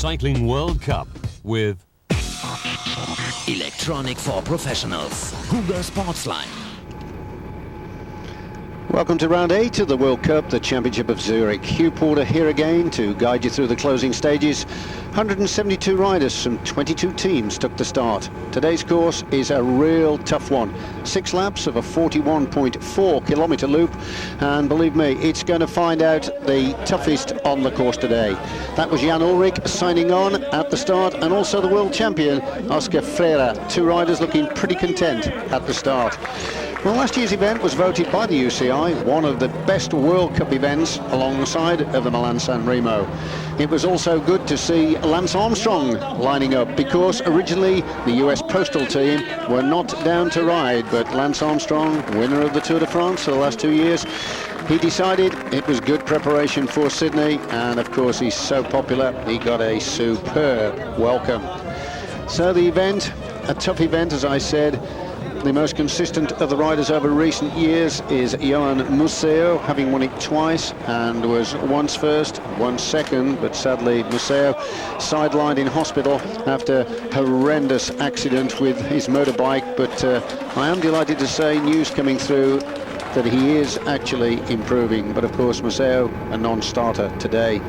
Cycling World Cup with Electronic for Professionals. Google Sportsline. Welcome to round 8 of the World Cup, the Championship of Zurich. Hugh Porter here again to guide you through the closing stages. 172 riders from 22 teams took the start. Today's course is a real tough one. 6 laps of a 41.4 kilometre loop, and believe me, it's going to find out the toughest on the course today. That was Jan Ullrich signing on at the start, and also the world champion Oscar Freire. 2 riders looking pretty content at the start. Well, last year's event was voted by the UCI one of the best World Cup events alongside of the Milan-San Remo. It was also good to see Lance Armstrong lining up, because originally the US Postal team were not down to ride, but Lance Armstrong, winner of the Tour de France for the last 2 years, he decided it was good preparation for Sydney, and of course he's so popular, he got a superb welcome. So the event, a tough event, as I said. The most consistent of the riders over recent years is Johan Museeuw, having won it twice and was once first, once second, but sadly Museeuw sidelined in hospital after a horrendous accident with his motorbike. But I am delighted to say news coming through that he is actually improving. But of course Museeuw, a non-starter today.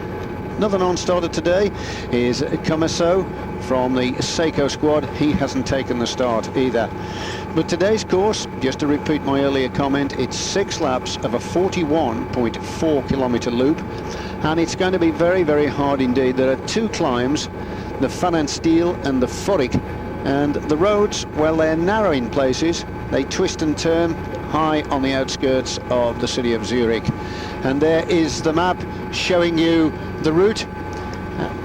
Another non-starter today is Comesso from the Seiko squad. He hasn't taken the start either. But today's course, just to repeat my earlier comment, it's 6 laps of a 41.4 kilometre loop, and it's going to be very, very hard indeed. There are 2 climbs, the Van and Steel and the Forrick, and the roads, well, they're narrow in places. They twist and turn high on the outskirts of the city of Zurich. And there is the map showing you the route,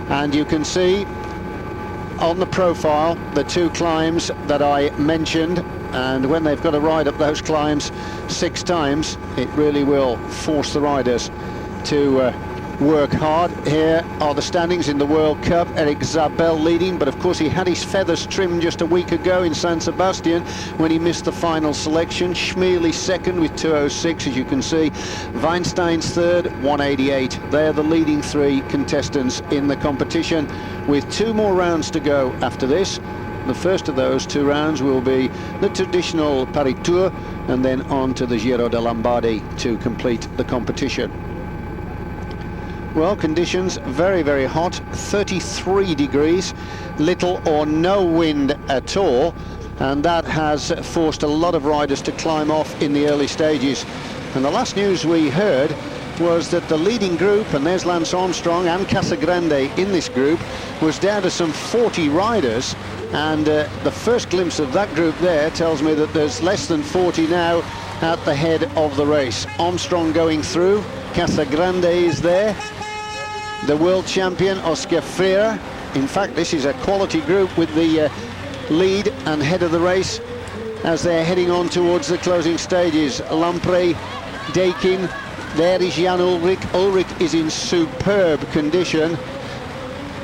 and you can see on the profile the 2 climbs that I mentioned, and when they've got to ride up those climbs 6 times, it really will force the riders to work hard. Here are the standings in the World Cup. Eric Zabel leading, but of course he had his feathers trimmed just a week ago in San Sebastian when he missed the final selection. Schmierle second with 2:06, as you can see. Weinstein's third, 1:88. They're the leading 3 contestants in the competition, with 2 more rounds to go after this. The first of those 2 rounds will be the traditional Paris Tour, and then on to the Giro de Lombardy to complete the competition. Well, conditions very, very hot, 33 degrees, little or no wind at all, and that has forced a lot of riders to climb off in the early stages. And the last news we heard was that the leading group, and there's Lance Armstrong and Casagrande in this group, was down to some 40 riders, and the first glimpse of that group there tells me that there's less than 40 now at the head of the race. Armstrong going through, Casagrande is there, the world champion Oscar Freire. In fact, this is a quality group with the lead and head of the race as they're heading on towards the closing stages. Lampre, Dakin, there is Jan Ullrich. Ullrich is in superb condition.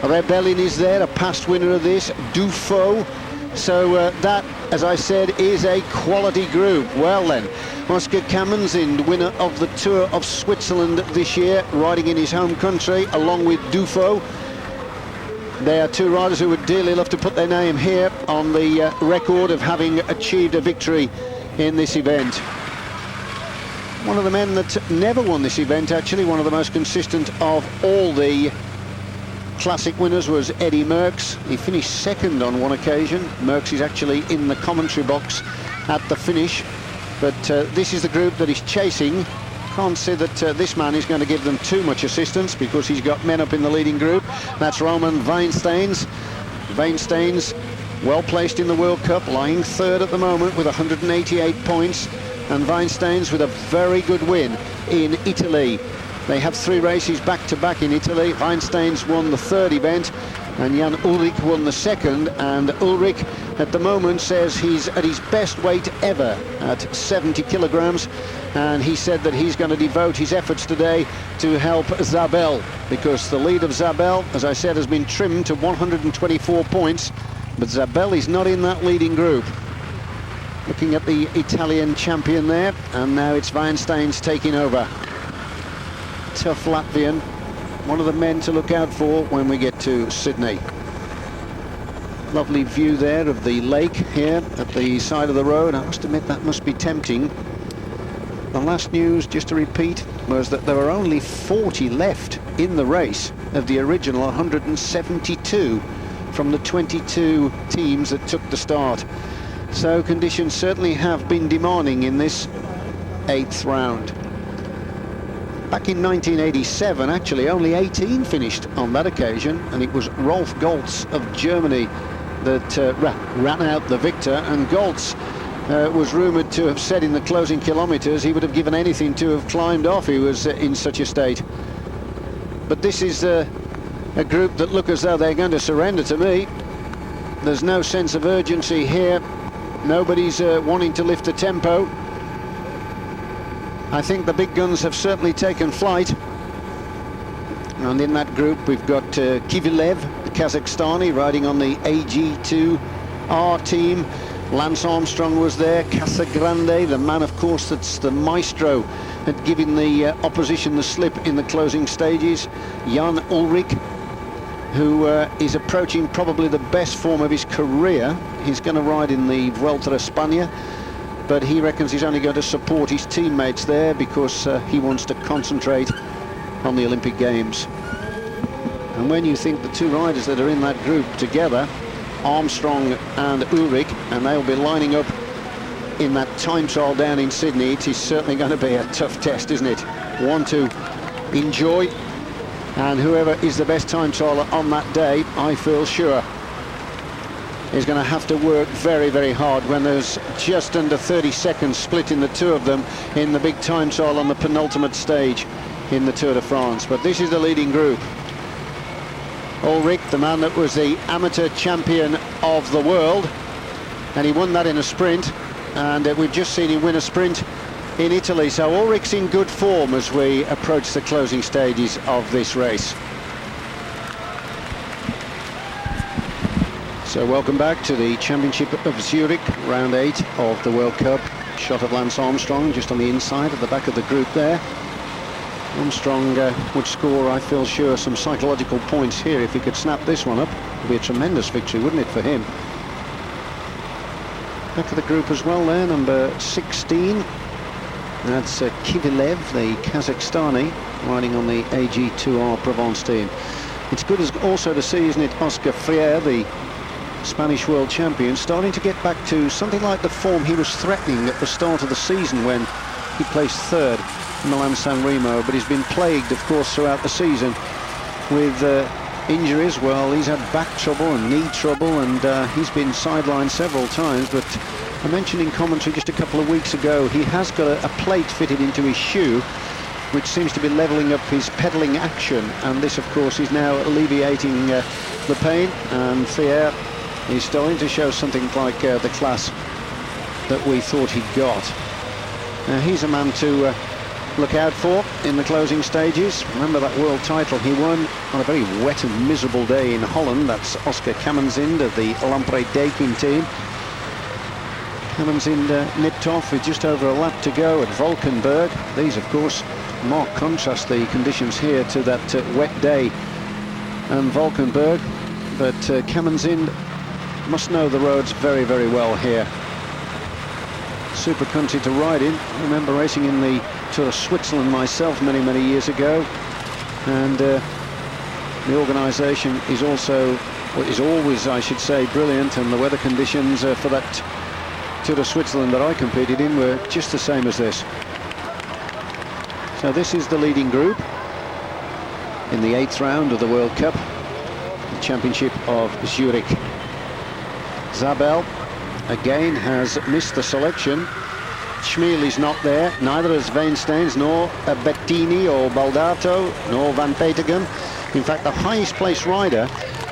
Rebellin is there, a past winner of this, Dufaux. So that, as I said, is a quality group. Well then, Oscar Kamenzin, winner of the Tour of Switzerland this year, riding in his home country along with Dufaux. They are 2 riders who would dearly love to put their name here on the record of having achieved a victory in this event. One of the men that never won this event, actually, one of the most consistent of all the classic winners, was Eddy Merckx. He finished second on one occasion. Merckx is actually in the commentary box at the finish, but this is the group that he's chasing. Can't see that this man is going to give them too much assistance, because he's got men up in the leading group. That's Roman Weinsteins. Weinsteins well placed in the World Cup, lying 3rd at the moment with 188 points, and Weinsteins with a very good win in Italy. They have 3 races back-to-back in Italy. Weinsteins won the 3rd event, and Jan Ullrich won the 2nd. And Ullrich, at the moment, says he's at his best weight ever at 70 kilograms. And he said that he's going to devote his efforts today to help Zabel, because the lead of Zabel, as I said, has been trimmed to 124 points. But Zabel is not in that leading group. Looking at the Italian champion there, and now it's Weinsteins taking over. Tough Latvian, one of the men to look out for when we get to Sydney. Lovely view there of the lake here at the side of the road. I must admit that must be tempting. The last news, just to repeat, was that there were only 40 left in the race of the original 172 from the 22 teams that took the start. So conditions certainly have been demanding in this 8th round. Back in 1987, actually, only 18 finished on that occasion, and it was Rolf Goltz of Germany that ran out the victor, and Goltz was rumoured to have said in the closing kilometres he would have given anything to have climbed off. He was in such a state. But this is a group that look as though they're going to surrender to me. There's no sense of urgency here. Nobody's wanting to lift the tempo. I think the big guns have certainly taken flight. And in that group we've got Kivilev, the Kazakhstani, riding on the AG2R team. Lance Armstrong was there. Casagrande, the man, of course, that's the maestro at giving the opposition the slip in the closing stages. Jan Ullrich, who is approaching probably the best form of his career. He's going to ride in the Vuelta a España, but he reckons he's only going to support his teammates there because he wants to concentrate on the Olympic Games. And when you think the two riders that are in that group together, Armstrong and Ullrich, and they'll be lining up in that time trial down in Sydney, it is certainly going to be a tough test, isn't it? One to enjoy, and whoever is the best time trialer on that day, I feel sure, is going to have to work very, very hard when there's just under 30 seconds split in the two of them in the big time trial on the penultimate stage in the Tour de France. But this is the leading group. Ullrich, the man that was the amateur champion of the world, and he won that in a sprint, and we've just seen him win a sprint in Italy. So Ullrich's in good form as we approach the closing stages of this race. So welcome back to the Championship of Zurich, round 8 of the World Cup. Shot of Lance Armstrong just on the inside at the back of the group there. Armstrong would score, I feel sure, some psychological points here if he could snap this one up. It would be a tremendous victory, wouldn't it, for him? Back of the group as well there, number 16. That's Kivilev, the Kazakhstani, riding on the AG2R Provence team. It's good also to see, isn't it, Oscar Freire, the Spanish world champion, starting to get back to something like the form he was threatening at the start of the season when he placed 3rd in Milan-San Remo, but he's been plagued, of course, throughout the season with injuries. Well, he's had back trouble and knee trouble, and he's been sidelined several times. But I mentioned in commentary just a couple of weeks ago, he has got a plate fitted into his shoe, which seems to be levelling up his pedalling action, and this, of course, is now alleviating the pain. And Freire is starting to show something like the class that we thought he'd got. Now, he's a man to look out for in the closing stages. Remember that world title he won on a very wet and miserable day in Holland. That's Oscar Kammerzind of the Lampre-Dakin team. Kammerzind nipped off with just over a lap to go at Valkenburg. These, of course, mark contrast the conditions here to that wet day and Valkenburg. But Kammerzind must know the roads very, very well here. Super country to ride in. I remember racing in the Tour of Switzerland myself many, many years ago, and the organisation is always, I should say, brilliant, and the weather conditions for that Tour of Switzerland that I competed in were just the same as this. So this is the leading group in the 8th round of the World Cup, the Championship of Zurich. Zabel again has missed the selection. Schmiel is not there, neither is Weinsteins, nor Bettini or Baldato, nor Van Petegem. In fact, the highest placed rider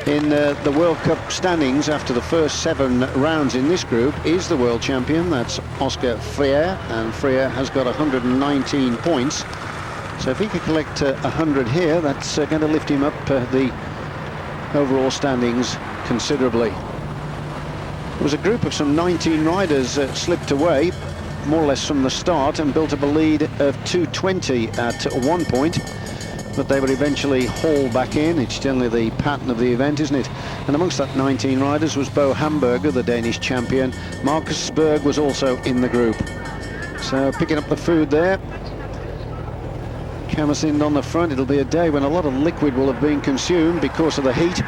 in the World Cup standings after the first 7 rounds in this group is the world champion. That's Oscar Freire, and Freire has got 119 points. So if he could collect 100 here, that's going to lift him up the overall standings considerably. There was a group of some 19 riders slipped away, more or less from the start, and built up a lead of 2:20 at one point. but they were eventually hauled back in. It's generally the pattern of the event, isn't it? And amongst that 19 riders was Bo Hamburger, the Danish champion. Marcus Berg was also in the group. So picking up the food there. Camersind on the front. It'll be a day when a lot of liquid will have been consumed because of the heat.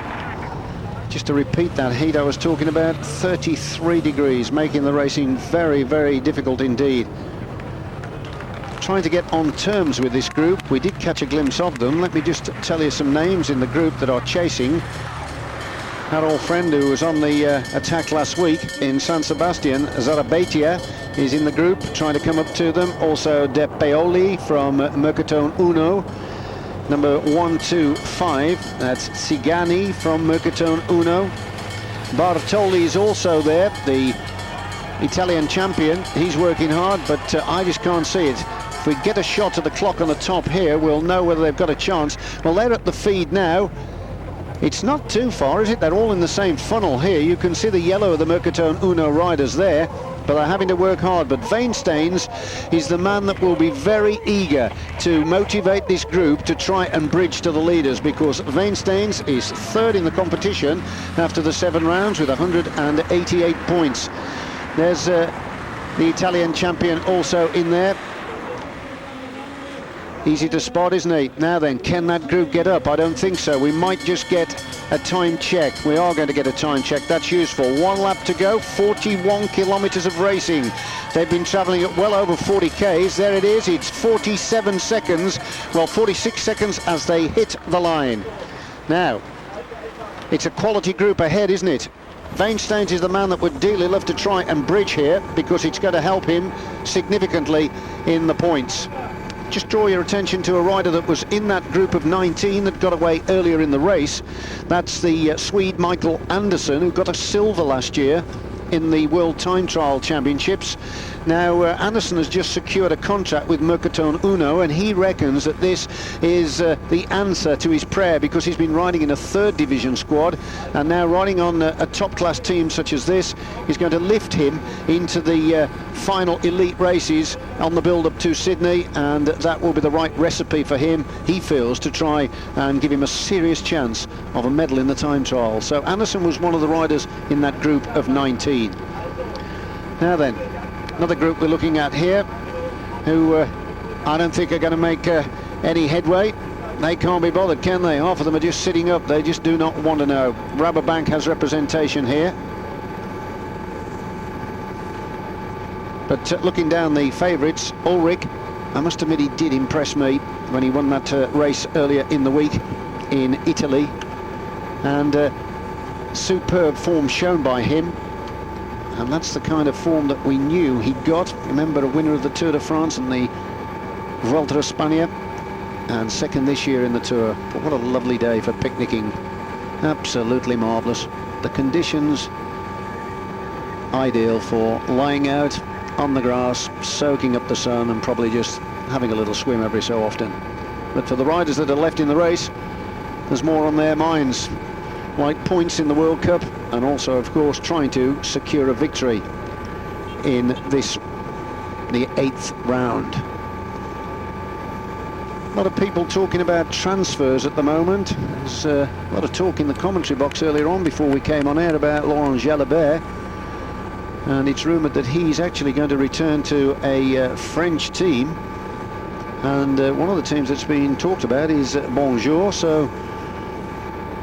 Just to repeat that heat I was talking about, 33 degrees, making the racing very, very difficult indeed. Trying to get on terms with this group. We did catch a glimpse of them. Let me just tell you some names in the group that are chasing. Our old friend who was on the attack last week in San Sebastian, Zarabetia, is in the group, trying to come up to them. Also De Paoli from Mercatone Uno. Number 125, that's Zigani from Mercatone Uno. Bartoli is also there, the Italian champion. He's working hard, but I just can't see it. If we get a shot of the clock on the top here, we'll know whether they've got a chance. Well, they're at the feed now. It's not too far, is it? They're all in the same funnel here. You can see the yellow of the Mercatone Uno riders there, but they're having to work hard. But Veensteins is the man that will be very eager to motivate this group to try and bridge to the leaders, because Veensteins is third in the competition after the 7 rounds with 188 points. There's the Italian champion also in there. Easy to spot, isn't he? Now then, can that group get up? I don't think so. We might just get a time check. We are going to get a time check. That's useful. 1 lap to go, 41 kilometres of racing. They've been travelling at well over 40 Ks. There it is. It's 47 seconds. Well, 46 seconds as they hit the line. Now, it's a quality group ahead, isn't it? Veensteins is the man that would dearly love to try and bridge here, because it's going to help him significantly in the points. Just draw your attention to a rider that was in that group of 19 that got away earlier in the race. That's the Swede Michael Anderson, who got a silver last year in the World Time Trial Championships. Now, Anderson has just secured a contract with Mercatone Uno, and he reckons that this is the answer to his prayer, because he's been riding in a 3rd division squad, and now riding on a top-class team such as this is going to lift him into the final elite races on the build-up to Sydney, and that will be the right recipe for him, he feels, to try and give him a serious chance of a medal in the time trial. So Anderson was one of the riders in that group of 19. Now then, another group we're looking at here, who I don't think are going to make any headway. They can't be bothered, can they? Half of them are just sitting up. They just do not want to know. Rabobank has representation here. But looking down the favourites, Ulrich, I must admit he did impress me when he won that race earlier in the week in Italy. And superb form shown by him. And that's the kind of form that we knew he got. Remember, a winner of the Tour de France and the Vuelta a España, and second this year in the Tour. But what a lovely day for picnicking. Absolutely marvellous. The conditions ideal for lying out on the grass, soaking up the sun, and probably just having a little swim every so often. But for the riders that are left in the race, there's more on their minds, like points in the World Cup, and also, of course, trying to secure a victory in this, the 8th round. A lot of people talking about transfers at the moment. There's a lot of talk in the commentary box earlier on before we came on air about Laurent Jalabert, and it's rumoured that he's actually going to return to a French team, and one of the teams that's been talked about is Bonjour, so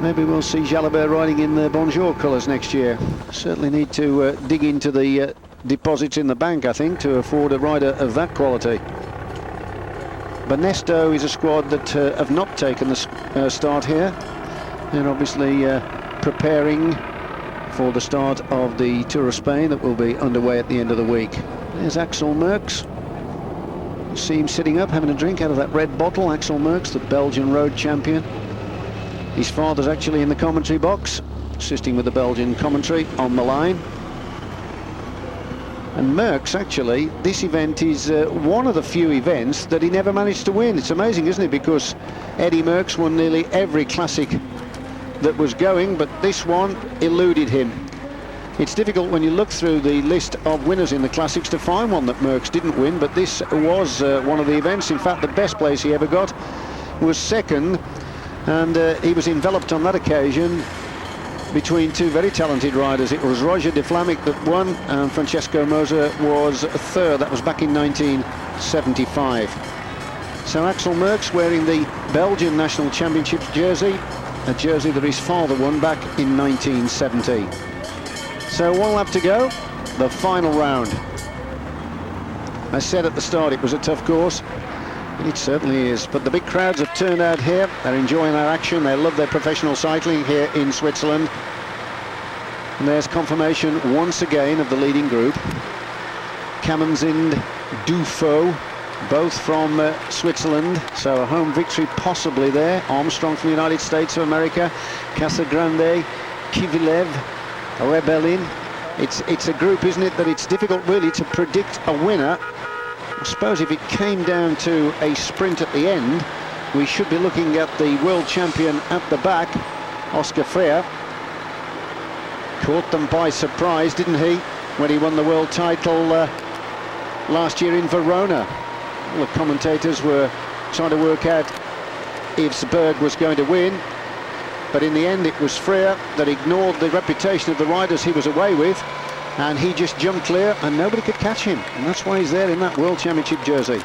maybe we'll see Jalabert riding in the Bonjour colours next year. Certainly need to dig into the deposits in the bank, I think, to afford a rider of that quality. Banesto is a squad that have not taken the start here. They're obviously preparing for the start of the Tour of Spain that will be underway at the end of the week. There's Axel Merckx. You see him sitting up, having a drink out of that red bottle. Axel Merckx, the Belgian road champion. His father's actually in the commentary box, assisting with the Belgian commentary on the line. And Merckx, actually, this event is one of the few events that he never managed to win. It's amazing, isn't it? Because Eddy Merckx won nearly every classic that was going, but this one eluded him. It's difficult when you look through the list of winners in the classics to find one that Merckx didn't win, but this was one of the events. In fact, the best place he ever got. was second, and he was enveloped on that occasion between two very talented riders. It was Roger de Vlaeminck that won, and Francesco Moser was third. That was back in 1975. So Axel Merckx wearing the Belgian National Championships jersey, a jersey that his father won back in 1970. So one lap to go, the final round. I said at the start it was a tough course. It certainly is, but the big crowds have turned out here. They're enjoying their action. They love their professional cycling here in Switzerland. And there's confirmation once again of the leading group. Camanzind, Dufaux, both from Switzerland, so a home victory possibly there. Armstrong from the United States of America, Casagrande, Kivilev, Rebellin. It's a group, isn't it, that it's difficult really to predict a winner. I suppose if it came down to a sprint at the end, we should be looking at the world champion at the back, Oscar Freire. Caught them by surprise, didn't he, when he won the world title last year in Verona. All the commentators were trying to work out if Berg was going to win, but in the end it was Freire that ignored the reputation of the riders he was away with, and he just jumped clear and nobody could catch him, and that's why he's there in that World Championship jersey.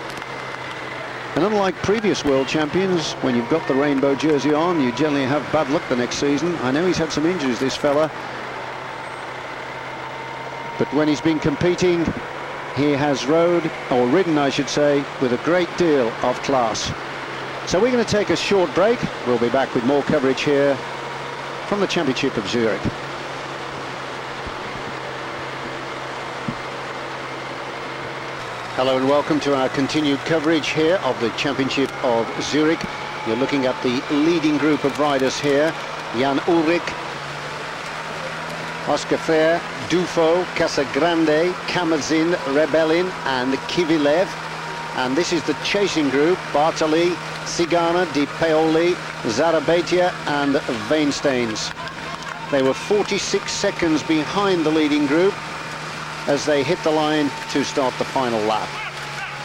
And unlike previous world champions, when you've got the rainbow jersey on, you generally have bad luck the next season. I know he's had some injuries, this fella, but when he's been competing, he has ridden, I should say, with a great deal of class. So we're going to take a short break. We'll be back with more coverage here from the Championship of Zurich. Hello and welcome to our continued coverage here of the Championship of Zurich. You're looking at the leading group of riders here. Jan Ullrich, Oscar Freire, Dufaux, Casagrande, Camanzind, Rebellin and Kivilev. And this is the chasing group: Bartali, Cigana, Di Paoli, Zarabetia and Weinsteins. They were 46 seconds behind the leading group as they hit the line to start the final lap.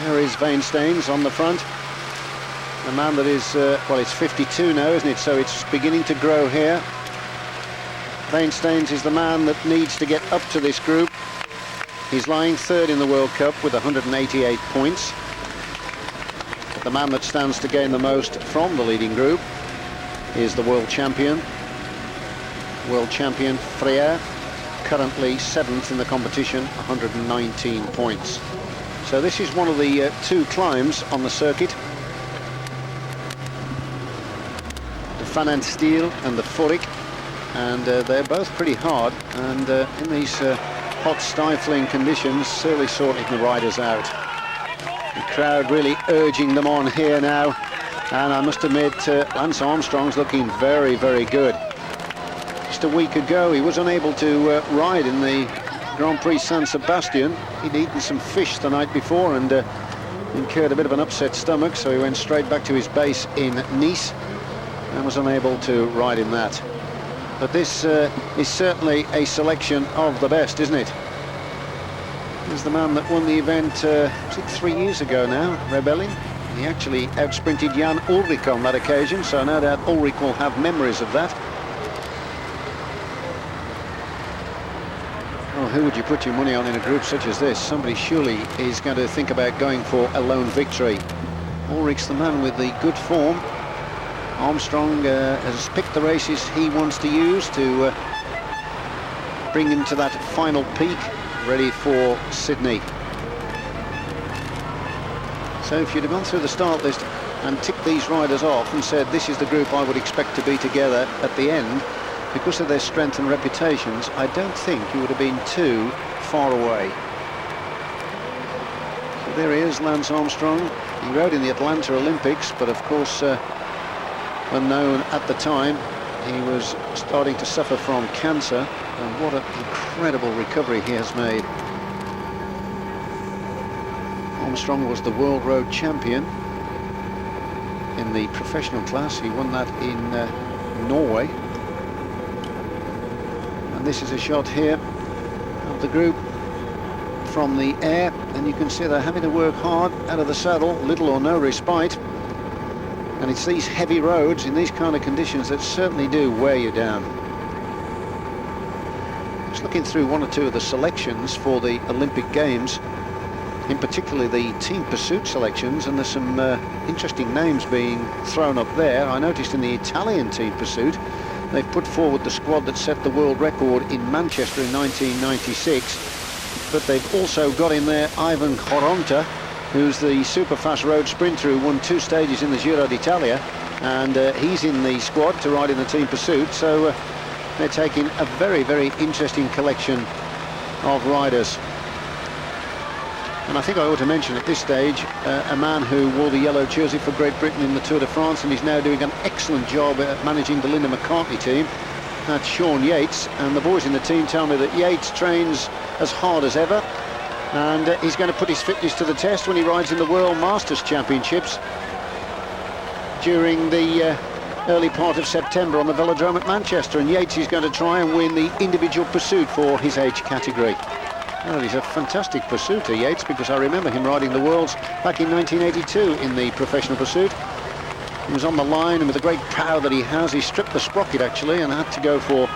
There is Weinsteins on the front. A man that is, well, it's 52 now, isn't it? So it's beginning to grow here. Weinsteins is the man that needs to get up to this group. He's lying third in the World Cup with 188 points. But the man that stands to gain the most from the leading group is the world champion. World champion Freire, currently 7th in the competition, 119 points. So this is one of the two climbs on the circuit. The Fananstiel and the Furic, and they're both pretty hard, and in these hot, stifling conditions, certainly sorting the riders out. The crowd really urging them on here now, and I must admit, Lance Armstrong's looking very, very good. Just a week ago, he was unable to ride in the Grand Prix San Sebastian. He'd eaten some fish the night before and incurred a bit of an upset stomach, so he went straight back to his base in Nice and was unable to ride in that. But this is certainly a selection of the best, isn't it? He's the man that won the event, was it 3 years ago now, Rebellin? He actually outsprinted Jan Ullrich on that occasion, so no doubt Ullrich will have memories of that. Well, who would you put your money on in a group such as this? Somebody surely is going to think about going for a lone victory. Ullrich's the man with the good form. Armstrong has picked the races he wants to use to bring him to that final peak, ready for Sydney. So if you'd have gone through the start list and ticked these riders off and said this is the group I would expect to be together at the end, because of their strength and reputations, I don't think you would have been too far away. So there he is, Lance Armstrong. He rode in the Atlanta Olympics, but of course, unknown at the time, he was starting to suffer from cancer, and what an incredible recovery he has made. Armstrong was the World Road Champion in the professional class. He won that in Norway. And this is a shot here of the group from the air, and you can see they're having to work hard out of the saddle, little or no respite. And it's these heavy roads in these kind of conditions that certainly do wear you down. Just looking through one or two of the selections for the Olympic Games, in particular the team pursuit selections, and there's some interesting names being thrown up there. I noticed in the Italian team pursuit, they've put forward the squad that set the world record in Manchester in 1996, but they've also got in there Ivan Horonta, who's the super fast road sprinter who won 2 stages in the Giro d'Italia, and he's in the squad to ride in the team pursuit. So they're taking a very, very interesting collection of riders. And I think I ought to mention at this stage a man who wore the yellow jersey for Great Britain in the Tour de France, and he's now doing an excellent job at managing the Linda McCartney team. That's Sean Yates, and the boys in the team tell me that Yates trains as hard as ever, and he's going to put his fitness to the test when he rides in the World Masters Championships during the early part of September on the Velodrome at Manchester. And Yates is going to try and win the individual pursuit for his age category. Well, he's a fantastic pursuiter, Yates, because I remember him riding the Worlds back in 1982 in the professional pursuit. He was on the line, and with the great power that he has, he stripped the sprocket actually and had to go for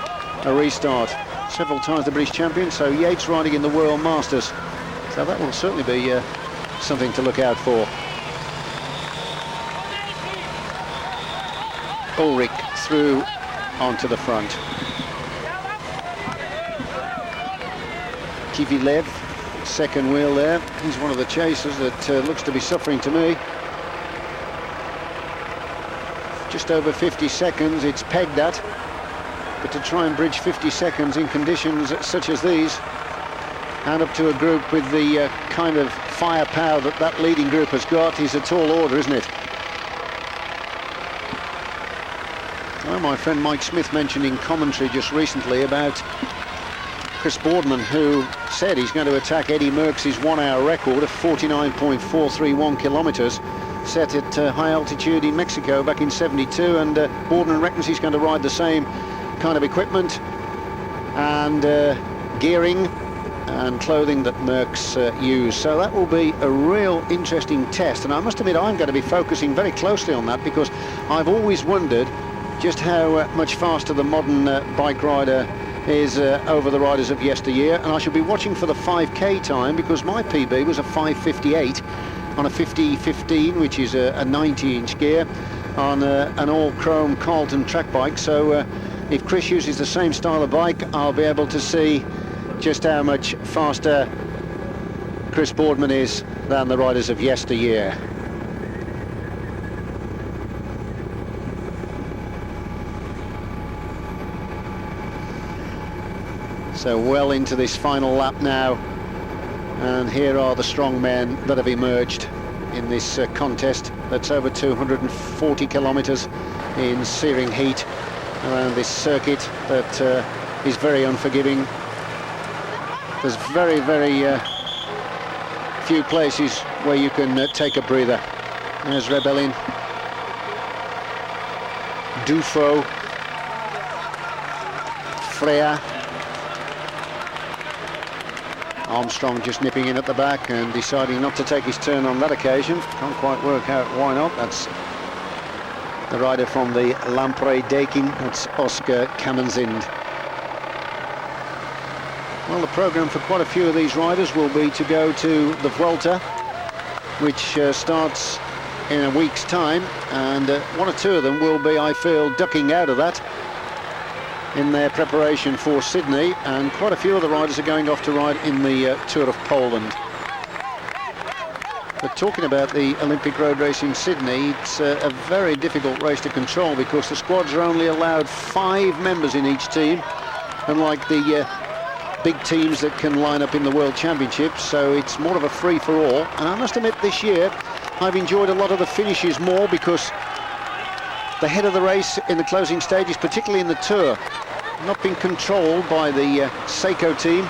a restart. Several times the British champion, so Yates riding in the World Masters. So that will certainly be something to look out for. Ulrich through onto the front. Kivilev, second wheel there. He's one of the chasers that looks to be suffering to me. Just over 50 seconds it's pegged at, but to try and bridge 50 seconds in conditions such as these, and up to a group with the kind of firepower that that leading group has got, is a tall order, isn't it? Well, my friend Mike Smith mentioned in commentary just recently about Chris Boardman, who said he's going to attack Eddie Merckx's 1-hour record of 49.431 kilometers, set at high altitude in Mexico back in '72, and Boardman reckons he's going to ride the same kind of equipment and gearing and clothing that Merckx used. So that will be a real interesting test, and I must admit I'm going to be focusing very closely on that, because I've always wondered just how much faster the modern bike rider is over the riders of yesteryear. And I shall be watching for the 5k time, because my PB was a 5:58 on a 50-15, which is a 90-inch gear on an all-chrome Carlton track bike. So if Chris uses the same style of bike, I'll be able to see just how much faster Chris Boardman is than the riders of yesteryear. So well into this final lap now, and here are the strong men that have emerged in this contest that's over 240 kilometres in searing heat around this circuit that is very unforgiving. There's very, very few places where you can take a breather. There's Rebellin, Dufo, Freya, Armstrong just nipping in at the back and deciding not to take his turn on that occasion. Can't quite work out why not. That's the rider from the Lampre-Dakin. That's Oscar Kamenzind. Well, the programme for quite a few of these riders will be to go to the Vuelta, which starts in a week's time, and one or two of them will be, I feel, ducking out of that in their preparation for Sydney, and quite a few of the riders are going off to ride in the Tour of Poland. But talking about the Olympic road race in Sydney, it's a very difficult race to control, because the squads are only allowed 5 members in each team, unlike the big teams that can line up in the World Championships. So it's more of a free-for-all, and I must admit this year I've enjoyed a lot of the finishes more, because the head of the race in the closing stages, particularly in the Tour, not been controlled by the Seiko team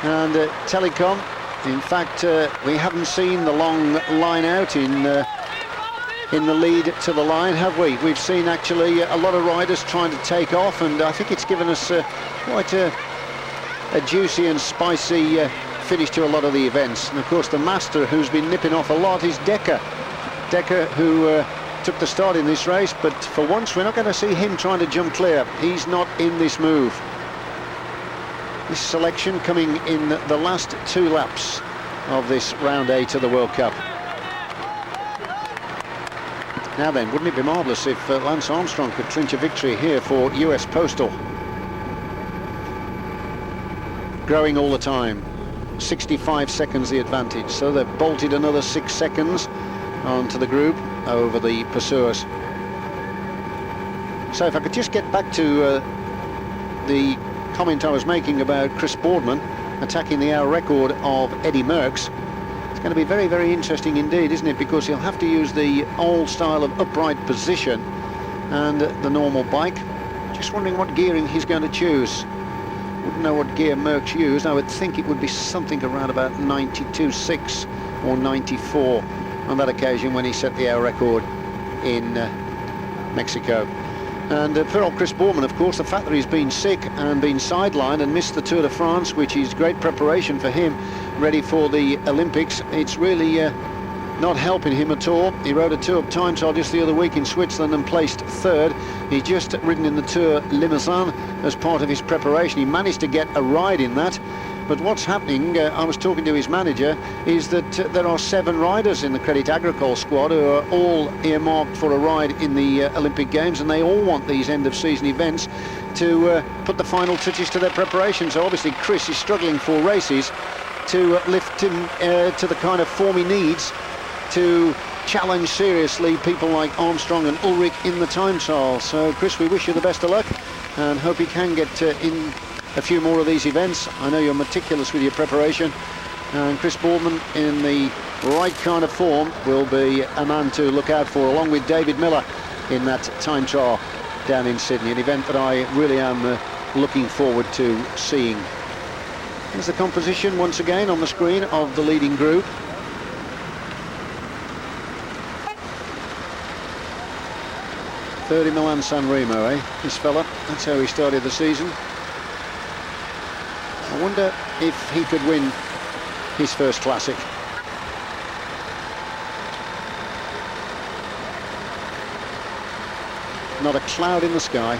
and Telecom. In fact, we haven't seen the long line out in the lead to the line, have we? We've seen actually a lot of riders trying to take off, and I think it's given us quite a juicy and spicy finish to a lot of the events. And of course the master who's been nipping off a lot is Decker. Decker, who took the start in this race, but for once we're not going to see him trying to jump clear. He's not in this move. This selection coming in the last 2 laps of this round 8 of the World Cup. Now then, wouldn't it be marvellous if Lance Armstrong could clinch a victory here for US Postal? Growing all the time, 65 seconds the advantage, so they've bolted another 6 seconds onto the group over the pursuers. So if I could just get back to the comment I was making about Chris Boardman attacking the hour record of Eddie Merckx, it's going to be very, very interesting indeed, isn't it? Because he'll have to use the old style of upright position and the normal bike. Just wondering what gearing he's going to choose. Wouldn't know what gear Merckx used. I would think it would be something around about 92.6 or 94 on that occasion when he set the hour record in Mexico. And for old Chris Boardman, of course, the fact that he's been sick and been sidelined and missed the Tour de France, which is great preparation for him, ready for the Olympics, it's really not helping him at all. He rode a Tour time trial just the other week in Switzerland and placed 3rd. He's just ridden in the Tour Limousin as part of his preparation. He managed to get a ride in that. But what's happening, I was talking to his manager, is that there are 7 riders in the Credit Agricole squad who are all earmarked for a ride in the Olympic Games, and they all want these end-of-season events to put the final touches to their preparation. So obviously Chris is struggling for races to lift him to the kind of form he needs to challenge seriously people like Armstrong and Ullrich in the time trial. So Chris, we wish you the best of luck and hope you can get in a few more of these events. I know you're meticulous with your preparation, and Chris Boardman in the right kind of form will be a man to look out for, along with David Miller in that time trial down in Sydney, an event that I really am looking forward to seeing. Here's the composition once again on the screen of the leading group. $30 Milan San Remo, eh? This fella, that's how he started the season. I wonder if he could win his first classic. Not a cloud in the sky.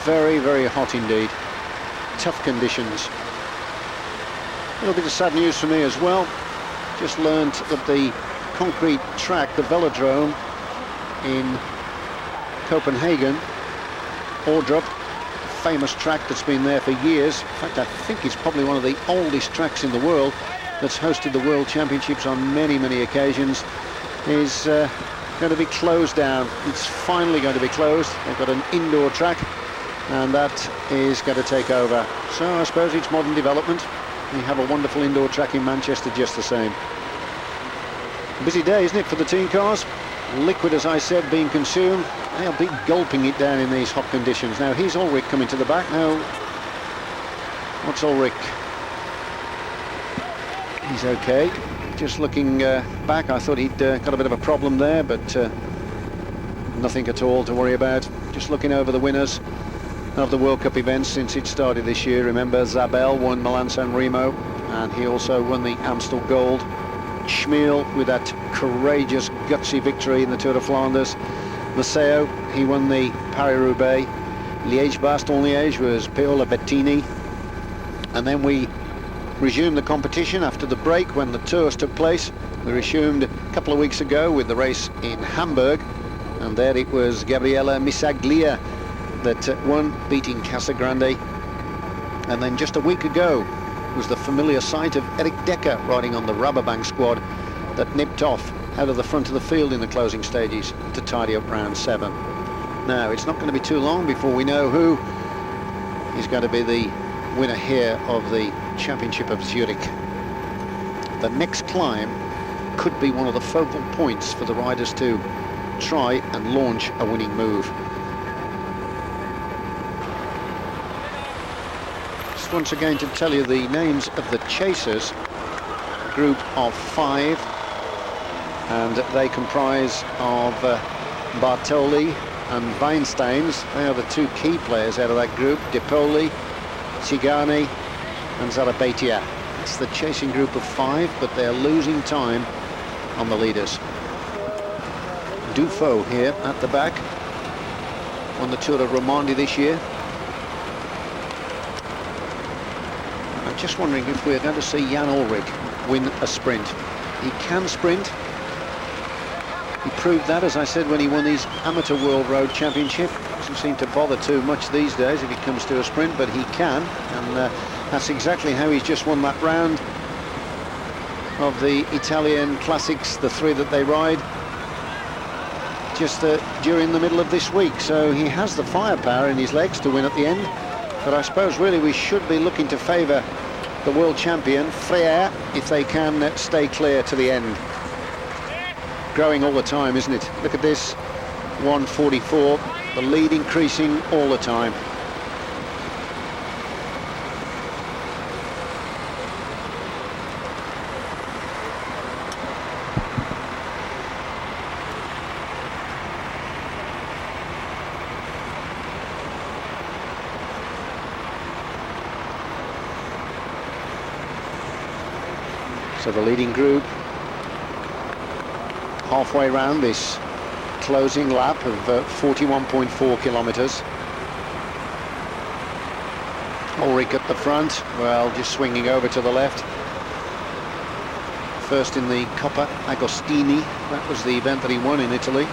Very, very hot indeed. Tough conditions. A little bit of sad news for me as well. Just learned that the concrete track, the velodrome in Copenhagen, Ordrup, famous track that's been there for years. In fact, I think it's probably one of the oldest tracks in the world that's hosted the World Championships on many, many occasions, is going to be closed down. It's finally going to be closed. They've got an indoor track and that is going to take over. So I suppose it's modern development. We have a wonderful indoor track in Manchester just the same. A busy day, isn't it, for the team cars? Liquid, as I said, being consumed. They'll be gulping it down in these hot conditions. Now here's Ullrich coming to the back. Now, what's Ullrich? He's okay. Just looking back, I thought he'd got a bit of a problem there, but nothing at all to worry about. Just looking over the winners of the World Cup events since it started this year. Remember, Zabel won Milan San Remo, and he also won the Amstel Gold. Schmiel with that courageous, gutsy victory in the Tour de Flanders. Maceo, he won the Paris-Roubaix. Liège-Bastogne-Liège was Paolo Bettini. And then we resumed the competition after the break when the tours took place. We resumed a couple of weeks ago with the race in Hamburg, and there it was Gabriele Misaglia that won, beating Casagrande. And then just a week ago was the familiar sight of Eric Decker riding on the Rabobank squad that nipped off out of the front of the field in the closing stages to tidy up round 7. Now, it's not going to be too long before we know who is going to be the winner here of the Championship of Zurich. The next climb could be one of the focal points for the riders to try and launch a winning move. Just once again to tell you the names of the chasers, group of 5, and they comprise of Bartoli and Weinsteins. They are the 2 key players out of that group. Dipoli, Tigani and Zarabetia. It's the chasing group of 5, but they're losing time on the leaders. Dufaux here at the back. Won the Tour of Romandie this year. I'm just wondering if we're going to see Jan Ullrich win a sprint. He can sprint. He proved that, as I said, when he won his Amateur World Road Championship. Doesn't seem to bother too much these days if it comes to a sprint, but he can, and that's exactly how he's just won that round of the Italian Classics, the 3 that they ride, just during the middle of this week. So he has the firepower in his legs to win at the end, but I suppose really we should be looking to favour the world champion, Frère, if they can stay clear to the end. Growing all the time, isn't it? Look at this, 1:44, the lead increasing all the time. So the leading group halfway round this closing lap of 41.4 kilometres. Ullrich at the front, well, just swinging over to the left. First in the Coppa Agostini, that was the event that he won in Italy.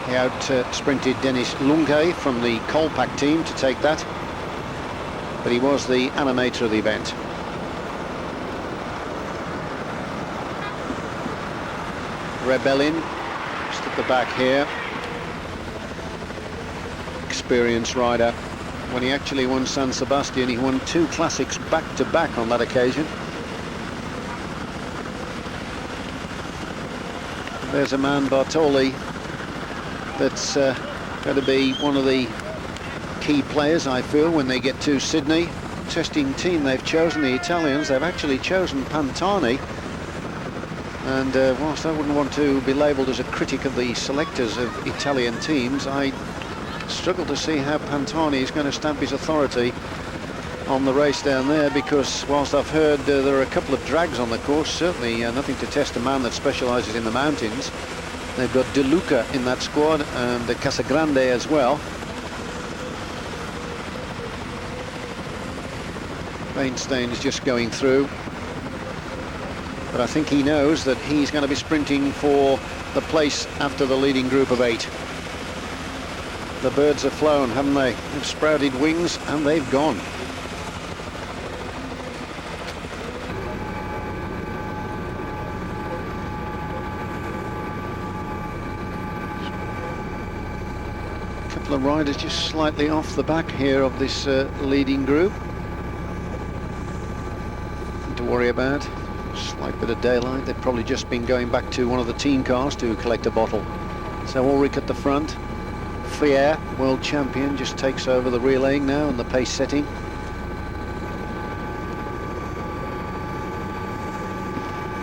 He out-sprinted Dennis Lunke from the Colpack team to take that, but he was the animator of the event. Rebellin, just at the back here. Experienced rider. When he actually won San Sebastian, he won 2 classics back-to-back on that occasion. There's a man, Bartoli, that's going to be one of the key players, I feel, when they get to Sydney. Testing team they've chosen, the Italians, they've actually chosen Pantani. And whilst I wouldn't want to be labelled as a critic of the selectors of Italian teams, I struggle to see how Pantani is going to stamp his authority on the race down there, because whilst I've heard there are a couple of drags on the course, certainly nothing to test a man that specialises in the mountains. They've got De Luca in that squad and Casagrande as well. Weinstein's just going through. But I think he knows that he's going to be sprinting for the place after the leading group of 8. The birds have flown, haven't they? They've sprouted wings and they've gone. A couple of riders just slightly off the back here of this leading group. Nothing to worry about. Slight bit of daylight. They've probably just been going back to one of the team cars to collect a bottle. So Ullrich at the front. Frère, world champion, just takes over the relaying now and the pace setting.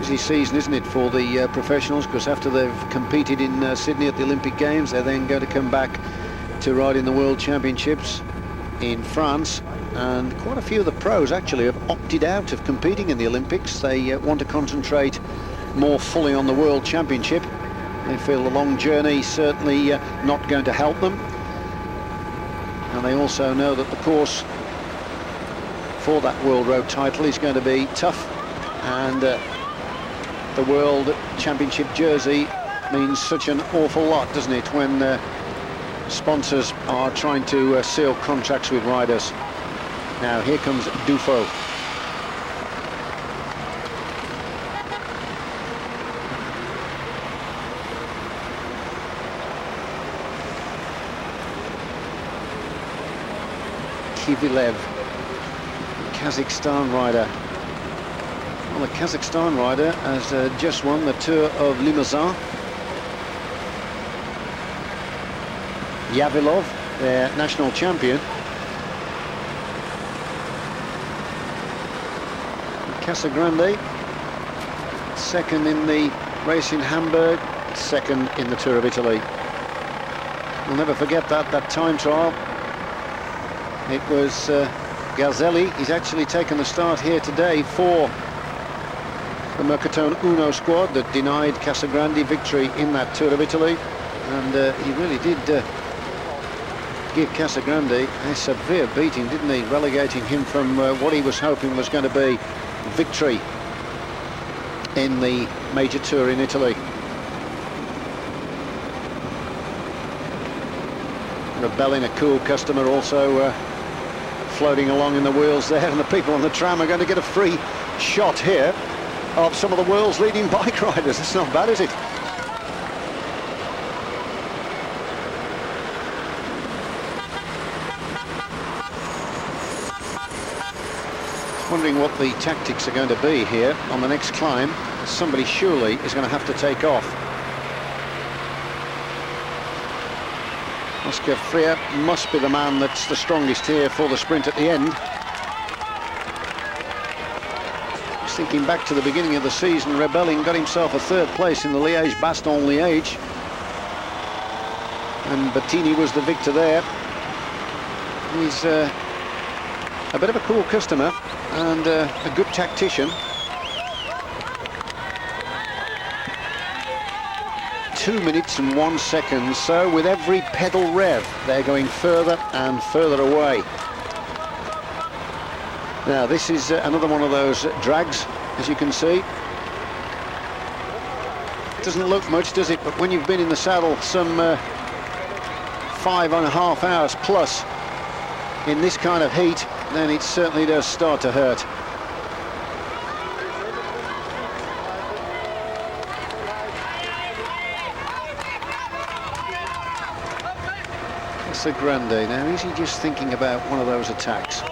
Busy season, isn't it, for the professionals, because after they've competed in Sydney at the Olympic Games, they're then going to come back to ride in the World Championships in France. And quite a few of the pros actually have opted out of competing in the Olympics. They want to concentrate more fully on the World Championship. They feel the long journey certainly not going to help them. And they also know that the course for that World Road title is going to be tough. And the World Championship jersey means such an awful lot, doesn't it, when sponsors are trying to seal contracts with riders. Now here comes Dufaux. Kivilev, Kazakhstan rider. Well, the Kazakhstan rider has just won the Tour of Limousin. Yavilov, their national champion. Casagrande, second in the race in Hamburg, second in the Tour of Italy. We'll never forget that time trial. It was Garzelli. He's actually taken the start here today for the Mercatone Uno squad that denied Casagrande victory in that Tour of Italy, and he really did give Casagrande a severe beating, didn't he, relegating him from what he was hoping was going to be victory in the major tour in Italy. Rebelling, a cool customer, also floating along in the wheels there, and the people on the tram are going to get a free shot here of some of the world's leading bike riders. That's not bad, is it? Wondering what the tactics are going to be here on the next climb. Somebody surely is going to have to take off. Oscar Freire must be the man that's the strongest here for the sprint at the end. Just thinking back to the beginning of the season, Rebelling got himself a third place in the Liège-Bastogne-Liège, and Bettini was the victor there. He's a bit of a cool customer and a good tactician. 2 minutes and 1 second, so with every pedal rev they're going further and further away. Now this is another one of those drags, as you can see. It doesn't look much, does it? But when you've been in the saddle some 5.5 hours plus in this kind of heat, then it certainly does start to hurt. Casagrande, now is he just thinking about one of those attacks?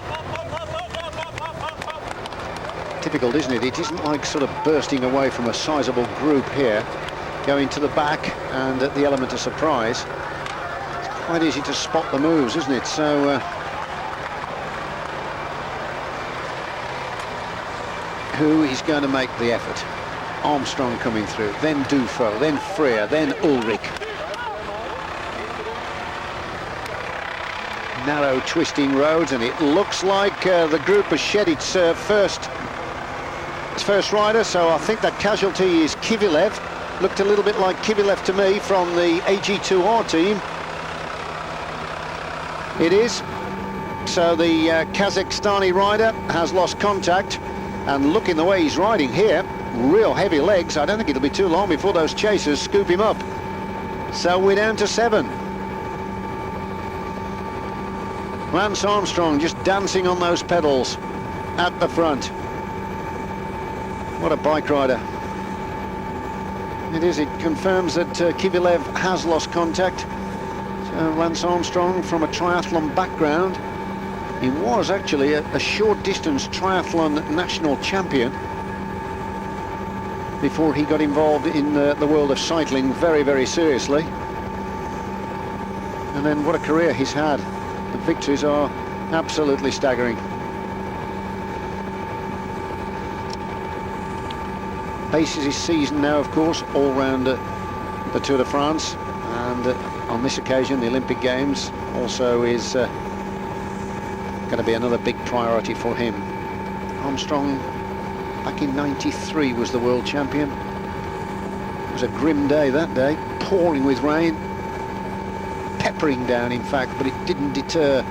Difficult, isn't it? It isn't like sort of bursting away from a sizable group here, going to the back and at the element of surprise. It's quite easy to spot the moves, isn't it? So who is going to make the effort? Armstrong coming through, then Dufault, then Freire, then Ulrich. Narrow twisting roads, and it looks like the group has shed its first rider, so I think that casualty is Kivilev. Looked a little bit like Kivilev to me from the AG2R team. It is. So the Kazakhstani rider has lost contact, and looking the way he's riding here, real heavy legs. I don't think it'll be too long before those chasers scoop him up. So we're down to 7. Lance Armstrong just dancing on those pedals at the front. What a bike rider. It is, it confirms that Kivilev has lost contact. So Lance Armstrong, from a triathlon background, he was actually a short distance triathlon national champion before he got involved in the world of cycling very, very seriously. And then what a career he's had. The victories are absolutely staggering. Bases his season now, of course, all round the Tour de France, and on this occasion the Olympic Games also is going to be another big priority for him. Armstrong back in '93 was the world champion. It was a grim day that day, pouring with rain, peppering down in fact, but it didn't deter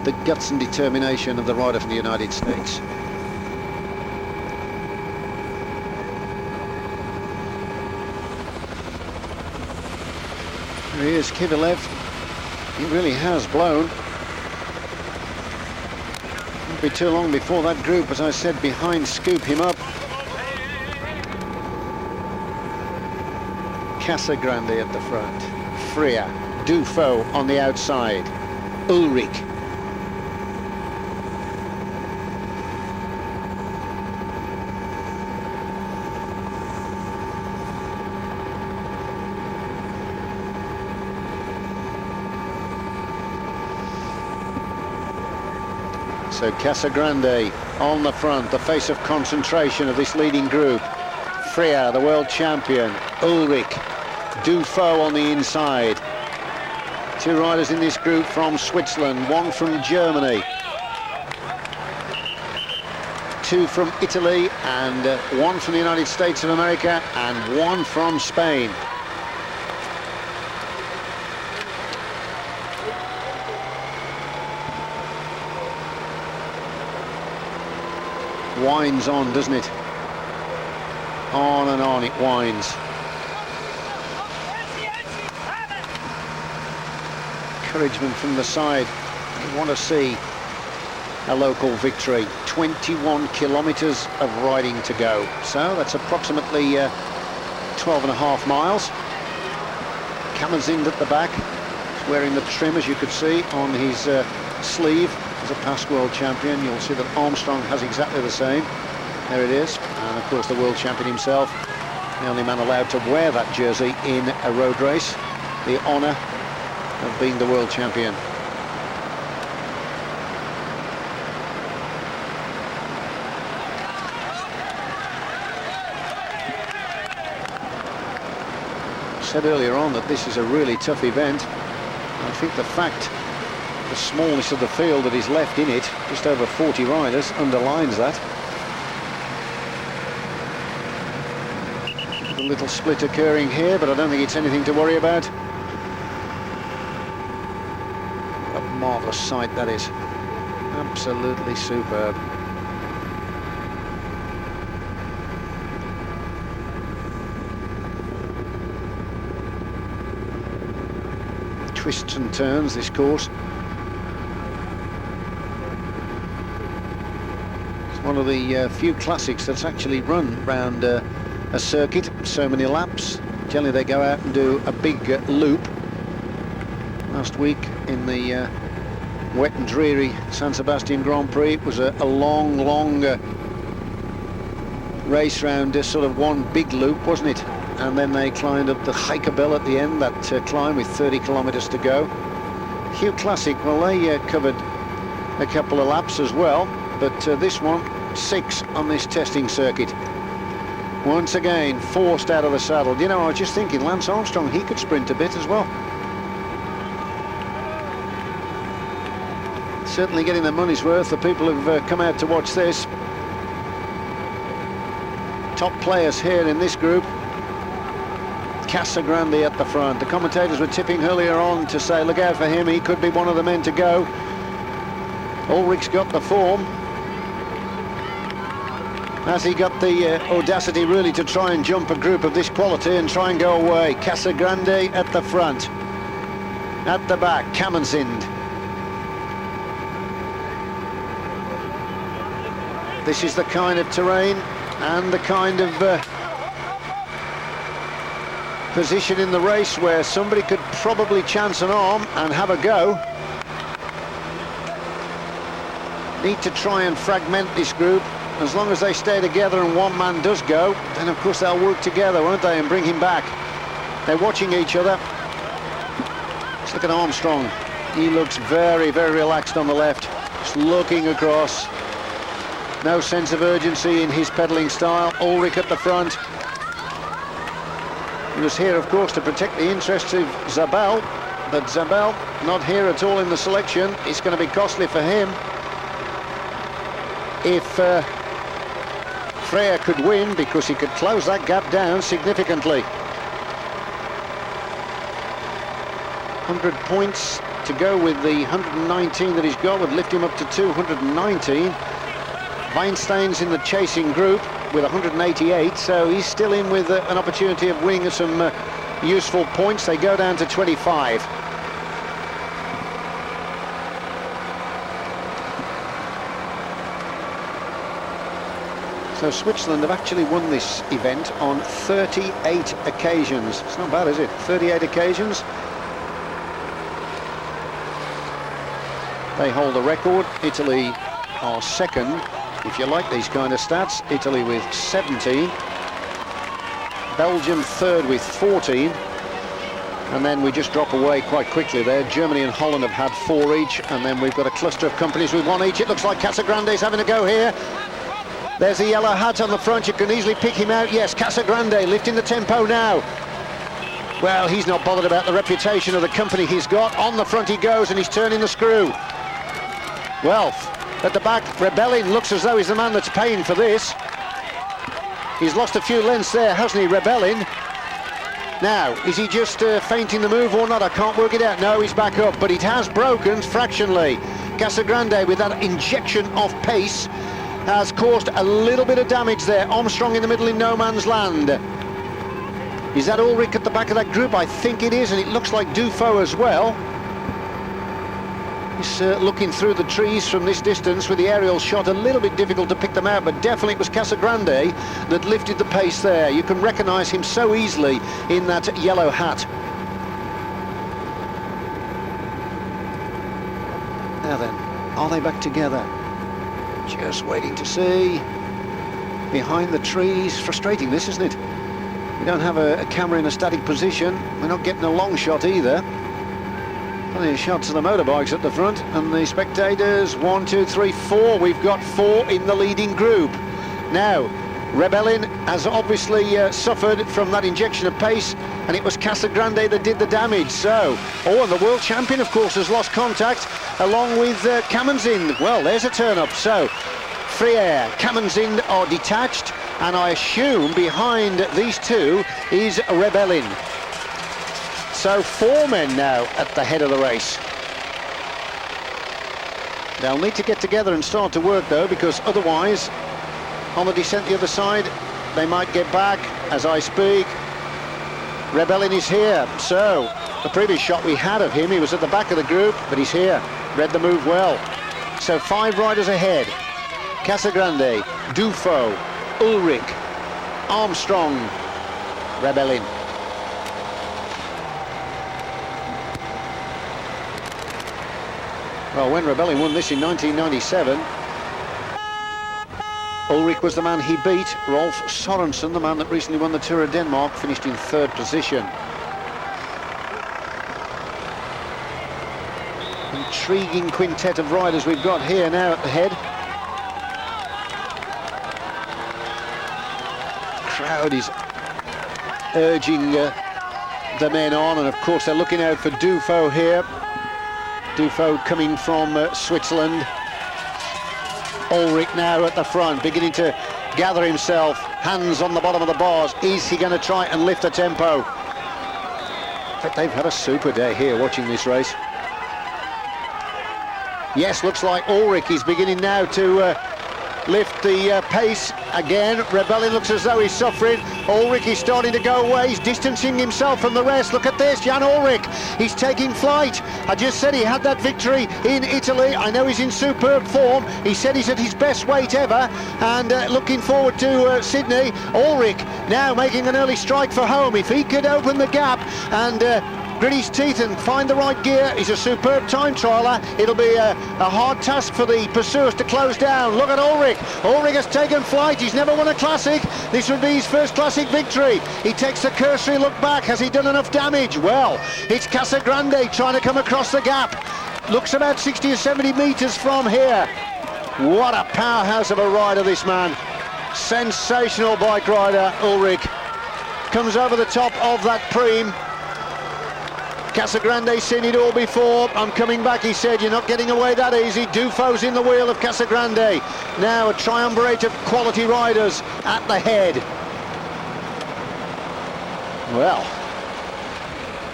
the guts and determination of the rider from the United States. There he is, Kivilev. He really has blown. Won't be too long before that group, as I said, behind scoop him up. Casagrande at the front, Freire, Dufault on the outside, Ulrich. So Casagrande on the front, the face of concentration of this leading group. Freire, the world champion, Ulrich, Dufault on the inside. Two riders in this group from Switzerland, one from Germany. 2 from Italy, and 1 from the United States of America, and 1 from Spain. Winds on, doesn't it? On and on it winds. Encouragement from the side. You want to see a local victory. 21 kilometres of riding to go. So that's approximately 12.5 miles. Cameron's at the back. He's wearing the trim, as you could see, on his sleeve. As a past world champion, you'll see that Armstrong has exactly the same. There it is. And of course the world champion himself, the only man allowed to wear that jersey in a road race. The honour of being the world champion. I said earlier on that this is a really tough event. I think the fact, the smallness of the field that is left in it, just over 40 riders, underlines that. A little split occurring here, but I don't think it's anything to worry about. What a marvellous sight that is. Absolutely superb. Twists and turns, this course. It's one of the few classics that's actually run round a circuit, so many laps. Generally they go out and do a big loop. Last week in the wet and dreary San Sebastian Grand Prix, it was a long race round sort of one big loop, wasn't it? And then they climbed up the Hikebel at the end, that climb with 30 kilometres to go. Hugh Classic, well, they covered a couple of laps as well, but this one, 6 on this testing circuit. Once again, forced out of the saddle. You know, I was just thinking, Lance Armstrong, he could sprint a bit as well. Certainly getting their money's worth, the people who've come out to watch this. Top players here in this group. Casagrande at the front. The commentators were tipping earlier on to say, look out for him, he could be one of the men to go. Ulrich's got the form. Has he got the audacity really to try and jump a group of this quality and try and go away? Casagrande at the front. At the back, Camersind. This is the kind of terrain and the kind of position in the race where somebody could probably chance an arm and have a go. Need to try and fragment this group. As long as they stay together and one man does go, then of course they'll work together, won't they, and bring him back. They're watching each other. Let's look at Armstrong. He looks very relaxed on the left, just looking across. No sense of urgency in his pedalling style. Ulrich at the front. He was here, of course, to protect the interests of Zabel, but Zabel not here at all in the selection. It's going to be costly for him. If Freya could win, because he could close that gap down significantly. 100 points to go with the 119 that he's got would lift him up to 219. Weinstein's in the chasing group with 188, so he's still in with an opportunity of winning some useful points. They go down to 25. So Switzerland have actually won this event on 38 occasions. It's not bad, is it? 38 occasions. They hold the record. Italy are second. If you like these kind of stats, Italy with 17, Belgium third with 14, and then we just drop away quite quickly there. Germany and Holland have had 4 each, and then we've got a cluster of companies with 1 each. It looks like Casagrande's having a go here. There's a yellow hat on the front, you can easily pick him out. Yes, Casagrande lifting the tempo now. Well, he's not bothered about the reputation of the company he's got. On the front he goes, and he's turning the screw. Well, At the back, Rebellin looks as though he's the man that's paying for this. He's lost a few lengths there, hasn't he, Rebellin? Now, is he just feinting the move or not? I can't work it out. No, he's back up, but it has broken fractionally. Casagrande, with that injection of pace, has caused a little bit of damage there. Armstrong in the middle in no man's land. Is that Ulrich at the back of that group? I think it is, and it looks like Dufaux as well. He's looking through the trees from this distance with the aerial shot. A little bit difficult to pick them out, but definitely it was Casagrande that lifted the pace there. You can recognise him so easily in that yellow hat. Now then, are they back together? Just waiting to see. Behind the trees. Frustrating this, isn't it? We don't have a camera in a static position. We're not getting a long shot either. Plenty of shots of the motorbikes at the front, and the spectators. 1, 2, 3, 4. We've got 4 in the leading group. Now, Rebellin has obviously suffered from that injection of pace, and it was Casagrande that did the damage. So, and the world champion, of course, has lost contact, along with Kamenzin. Well, there's a turn-up. So, Friere, Kamenzin are detached, and I assume behind these two is Rebellin. So 4 men now at the head of the race. They'll need to get together and start to work though, because otherwise on the descent the other side they might get back as I speak. Rebellin is here. So the previous shot we had of him, he was at the back of the group, but he's here. Read the move well. So 5 riders ahead. Casagrande, Dufaux, Ulrich, Armstrong, Rebellin. Well, when Rebellin won this in 1997, Ulrich was the man he beat. Rolf Sorensen, the man that recently won the Tour of Denmark, finished in 3rd position. Intriguing quintet of riders we've got here now at the head. Crowd is urging the men on, and of course they're looking out for Dufaux here. Dufaux coming from Switzerland. Ulrich now at the front, beginning to gather himself, hands on the bottom of the bars. Is he going to try and lift the tempo? In fact, they've had a super day here watching this race. Yes, looks like Ulrich is beginning now to lift the pace again. Rebellin looks as though he's suffering. Ulrich is starting to go away. He's distancing himself from the rest. Look at this, Jan Ulrich. He's taking flight. I just said he had that victory in Italy. I know he's in superb form. He said he's at his best weight ever, and looking forward to Sydney. Ulrich now making an early strike for home. If he could open the gap and grit his teeth and find the right gear. He's a superb time trialer. It'll be a hard task for the pursuers to close down. Look at Ulrich. Ulrich has taken flight. He's never won a classic. This would be his first classic victory. He takes a cursory look back. Has he done enough damage? Well, it's Casagrande trying to come across the gap. Looks about 60 or 70 metres from here. What a powerhouse of a rider, this man. Sensational bike rider, Ulrich. Comes over the top of that Prem. Casagrande's seen it all before. I'm coming back, he said. You're not getting away that easy. Dufaux's in the wheel of Casagrande. Now a triumvirate of quality riders at the head. Well,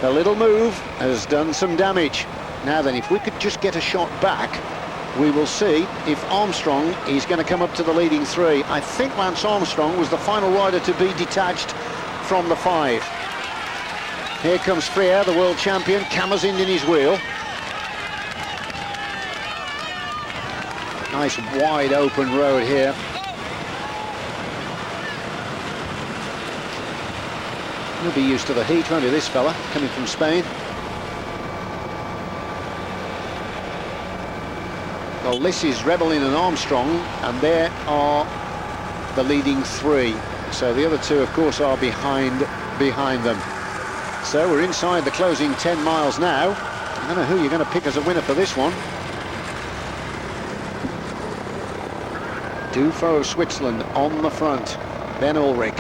the little move has done some damage. Now then, if we could just get a shot back, we will see if Armstrong is going to come up to the leading 3. I think Lance Armstrong was the final rider to be detached from the 5. Here comes Friere, the world champion, Kamenzin in his wheel. Nice wide open road here. He'll be used to the heat, won't he, this fella, coming from Spain. Well, this is Rebellin and Armstrong, and there are the leading 3. So the other 2, of course, are behind them. So we're inside the closing 10 miles now. I don't know who you're going to pick as a winner for this one. Dufaux of Switzerland on the front. Then Ulrich,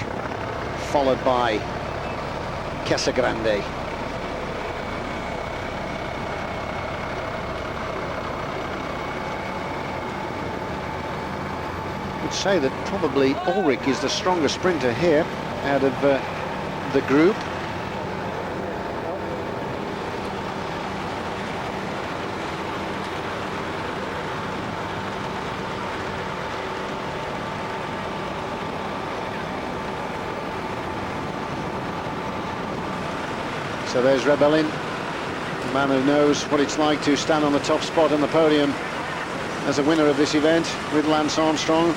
followed by Casagrande. say that probably Ulrich is the stronger sprinter here out of the group. So there's Rebellin, the man who knows what it's like to stand on the top spot on the podium as a winner of this event with Lance Armstrong.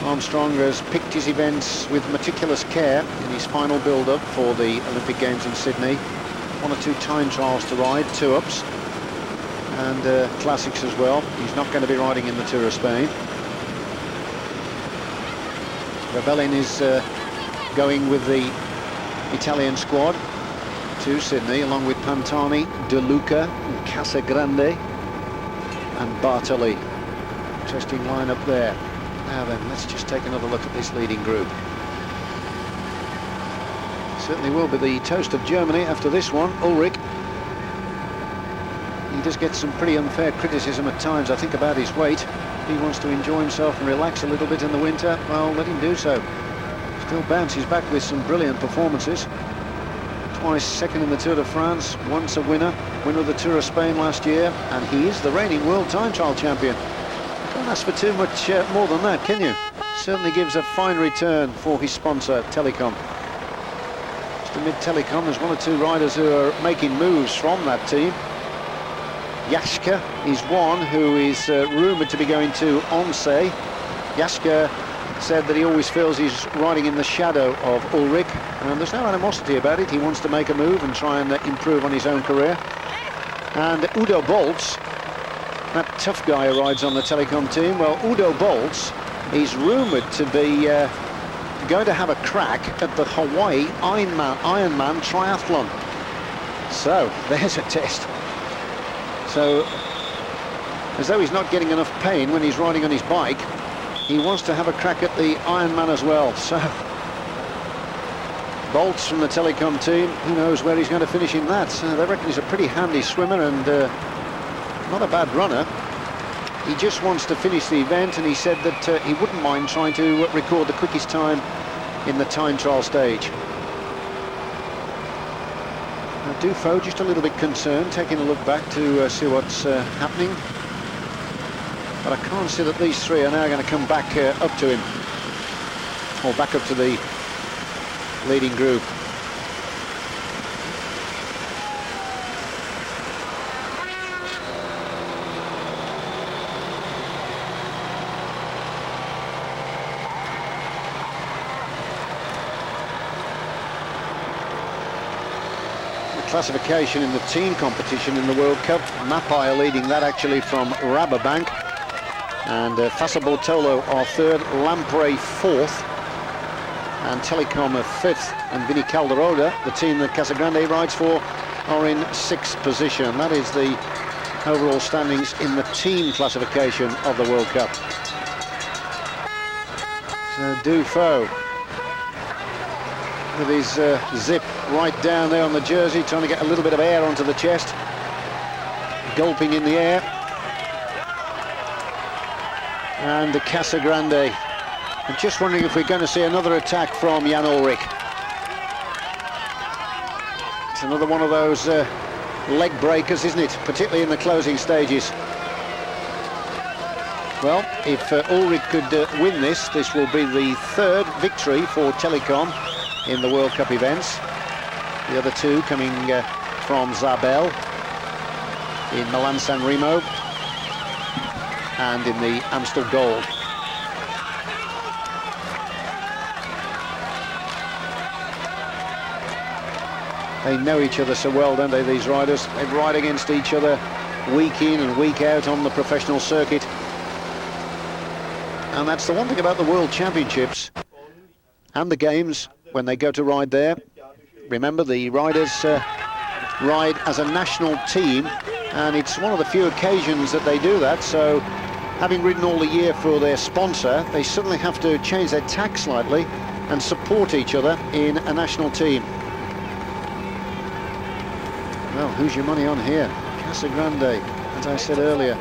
Armstrong has picked his events with meticulous care in his final build-up for the Olympic Games in Sydney. 1 or 2 time trials to ride, 2-ups, and classics as well. He's not going to be riding in the Tour of Spain. Rebellin is going with the Italian squad to Sydney, along with Pantani, De Luca, Casagrande and Bartoli. Interesting lineup there. Now then, let's just take another look at this leading group. Certainly will be the toast of Germany after this one, Ulrich. He does get some pretty unfair criticism at times, I think, about his weight. He wants to enjoy himself and relax a little bit in the winter. Well, let him do so. Still bounces back with some brilliant performances. Twice second in the Tour de France, once a winner of the Tour of Spain last year, and he is the reigning world time trial champion. Can't ask for too much more than that, can you? Certainly gives a fine return for his sponsor, Telecom. Just amid Telecom, there's 1 or 2 riders who are making moves from that team. Jaschke is one who is rumoured to be going to Onse. Jaschke said that he always feels he's riding in the shadow of Ulrich, and there's no animosity about it. He wants to make a move and try and improve on his own career. And Udo Boltz, that tough guy who rides on the Telecom team, well, Udo Boltz is rumoured to be going to have a crack at the Hawaii Ironman triathlon. So there's a test. So, as though he's not getting enough pain when he's riding on his bike, he wants to have a crack at the Ironman as well. So, Boltz from the Telecom team, who knows where he's going to finish in that. They reckon he's a pretty handy swimmer and not a bad runner. He just wants to finish the event, and he said that he wouldn't mind trying to record the quickest time in the time trial stage. Now, Dufo just a little bit concerned, taking a look back to see what's happening. But I can't see that these 3 are now going to come back up to him, or back up to the leading group. The classification in the team competition in the World Cup, Mapai are leading that actually from Rabobank. And Fassa Bortolo are 3rd, Lampre 4th, and Telecom are 5th, and Vinny Calderoda, the team that Casagrande rides for, are in 6th position. That is the overall standings in the team classification of the World Cup. So Dufo, with his zip right down there on the jersey, trying to get a little bit of air onto the chest, gulping in the air. And the Casagrande. I'm just wondering if we're going to see another attack from Jan Ulrich. It's another one of those leg breakers, isn't it? Particularly in the closing stages. Well, if Ulrich could win this, this will be the 3rd victory for Telecom in the World Cup events. The other 2 coming from Zabel in Milan-San Remo and in the Amstel Gold. They know each other so well, don't they, these riders? They ride against each other week in and week out on the professional circuit. And that's the one thing about the World Championships and the Games when they go to ride there. Remember, the riders ride as a national team, and it's one of the few occasions that they do that. So, having ridden all the year for their sponsor, they suddenly have to change their tack slightly and support each other in a national team. Well, who's your money on here? Casagrande, as I said earlier,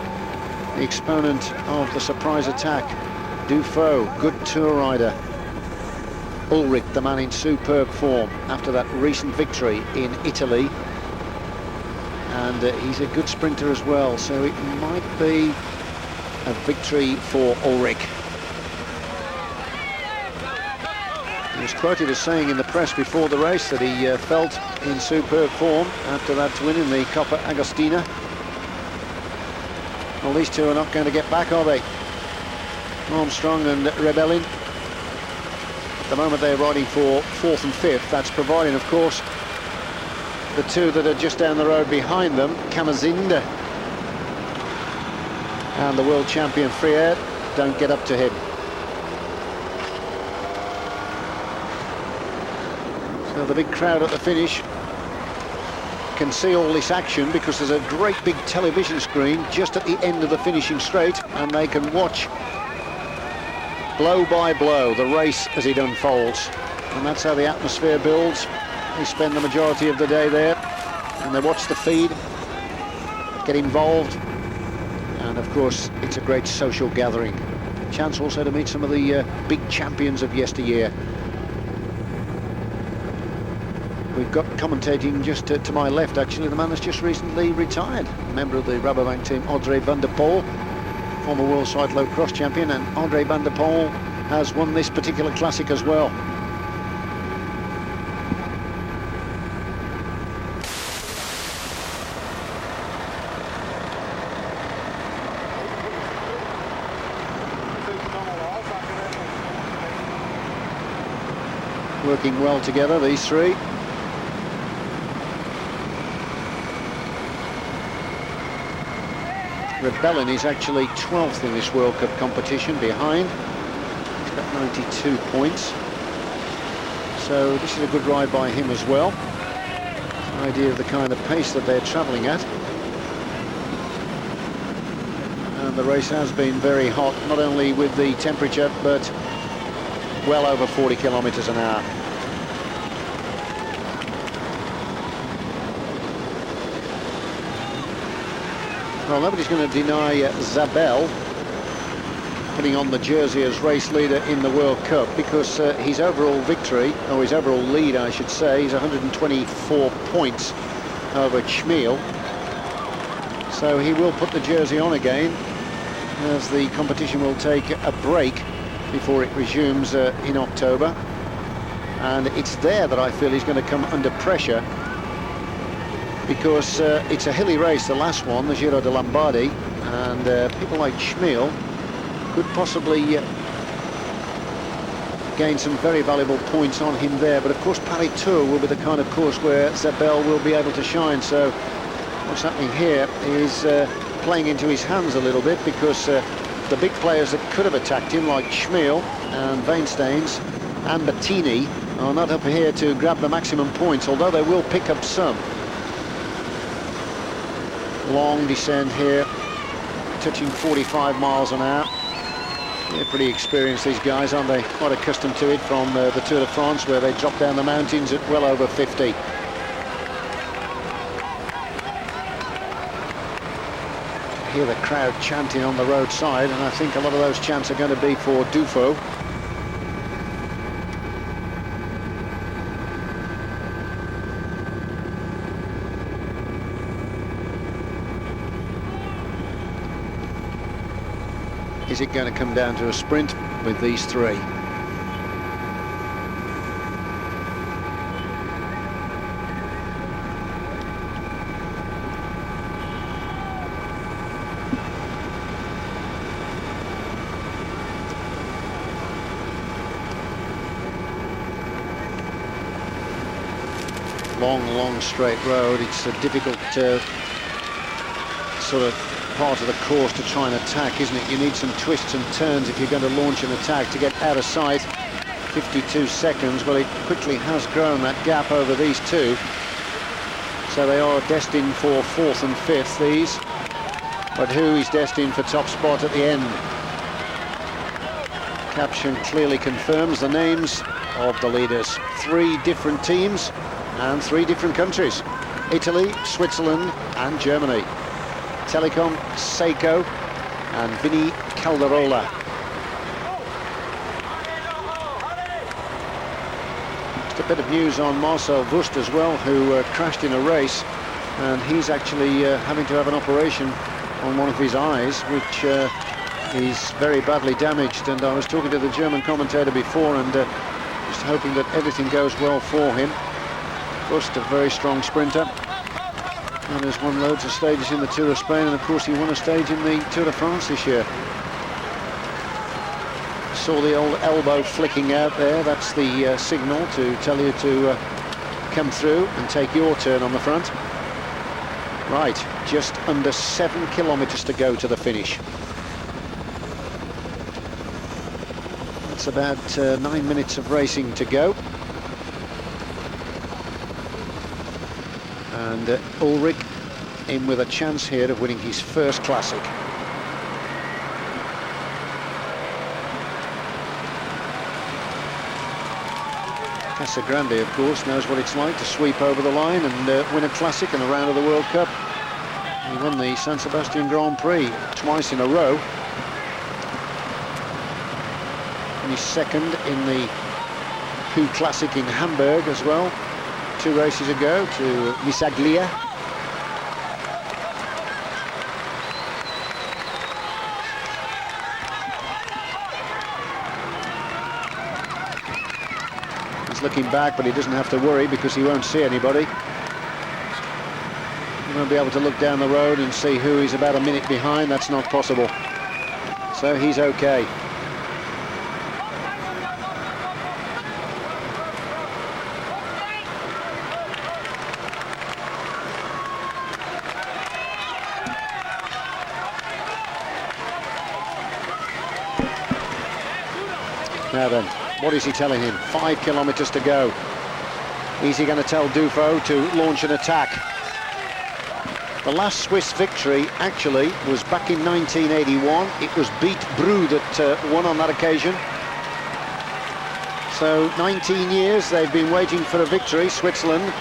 the exponent of the surprise attack. Dufault, good tour rider. Ulrich, the man in superb form after that recent victory in Italy. And he's a good sprinter as well, so it might be a victory for Ulrich. He was quoted as saying in the press before the race that he felt in superb form after that win in the Coppa Agostina. Well, these two are not going to get back, are they? Armstrong and Rebellin. At the moment they're riding for 4th and 5th. That's providing, of course, the two that are just down the road behind them, Kamazinda and the world champion Friere, don't get up to him. So the big crowd at the finish can see all this action because there's a great big television screen just at the end of the finishing straight, and they can watch blow by blow the race as it unfolds. And that's how the atmosphere builds. They spend the majority of the day there and they watch the feed, get involved, and of course it's a great social gathering. Chance also to meet some of the big champions of yesteryear. We've got commentating just to my left, actually, the man that's just recently retired, a member of the Rabobank team, Audrey van der Poel, former world cyclo cross champion, and Audrey van der Poel has won this particular classic as well. Working well together, these three. Rebellin is actually 12th in this World Cup competition behind. He's got 92 points. So this is a good ride by him as well. An idea of the kind of pace that they're travelling at. And the race has been very hot, not only with the temperature, but well over 40 kilometres an hour. Well, nobody's going to deny Zabel putting on the jersey as race leader in the World Cup, because his overall victory, or his overall lead I should say, is 124 points over Schmiel. So he will put the jersey on again as the competition will take a break before it resumes in October. And it's there that I feel he's going to come under pressure, because it's a hilly race, the last one, the Giro de Lombardy, and people like Schmiel could possibly gain some very valuable points on him there. But of course Paris Tour will be the kind of course where Zabel will be able to shine. So what's happening here is playing into his hands a little bit, because the big players that could have attacked him, like Schmiel and Weinsteins and Bettini, are not up here to grab the maximum points, although they will pick up some. Long descent here, touching 45 miles an hour. They're pretty experienced, these guys, aren't they? Quite accustomed to it from the Tour de France, where they drop down the mountains at well over 50. I hear the crowd chanting on the roadside, and I think a lot of those chants are going to be for Dufault. Is it going to come down to a sprint with these three? Long straight road. It's a difficult sort of part of the course to try and attack, isn't it? You need some twists and turns if you're going to launch an attack to get out of sight. 52 seconds. Well, it quickly has grown, that gap over these two. So they are destined for 4th and 5th, these. But who is destined for top spot at the end? Caption clearly confirms the names of the leaders. 3 different teams and 3 different countries. Italy, Switzerland and Germany. Telecom, Seiko and Vinny Calderola. Just a bit of news on Marcel Wust as well, who crashed in a race, and he's actually having to have an operation on one of his eyes, which is very badly damaged. And I was talking to the German commentator before, and just hoping that everything goes well for him. Wust, a very strong sprinter, and has won loads of stages in the Tour of Spain, and of course he won a stage in the Tour de France this year. Saw the old elbow flicking out there. That's the signal to tell you to come through and take your turn on the front. Right, just under 7 kilometers to go to the finish. That's about 9 minutes of racing to go. And Ulrich in with a chance here of winning his first classic. Casagrande, of course, knows what it's like to sweep over the line and win a classic and a round of the World Cup. He won the San Sebastian Grand Prix twice in a row. Finished second in the Who Classic in Hamburg as well, 2 races ago, to Missaglia. He's looking back, but he doesn't have to worry because he won't see anybody. He won't be able to look down the road and see who he's about a minute behind. That's not possible. So he's okay. Now then, what is he telling him? 5 kilometers to go. Is he going to tell Dufaux to launch an attack? The last Swiss victory actually was back in 1981. It was Beat Brou that won on that occasion. So 19 years they've been waiting for a victory, Switzerland.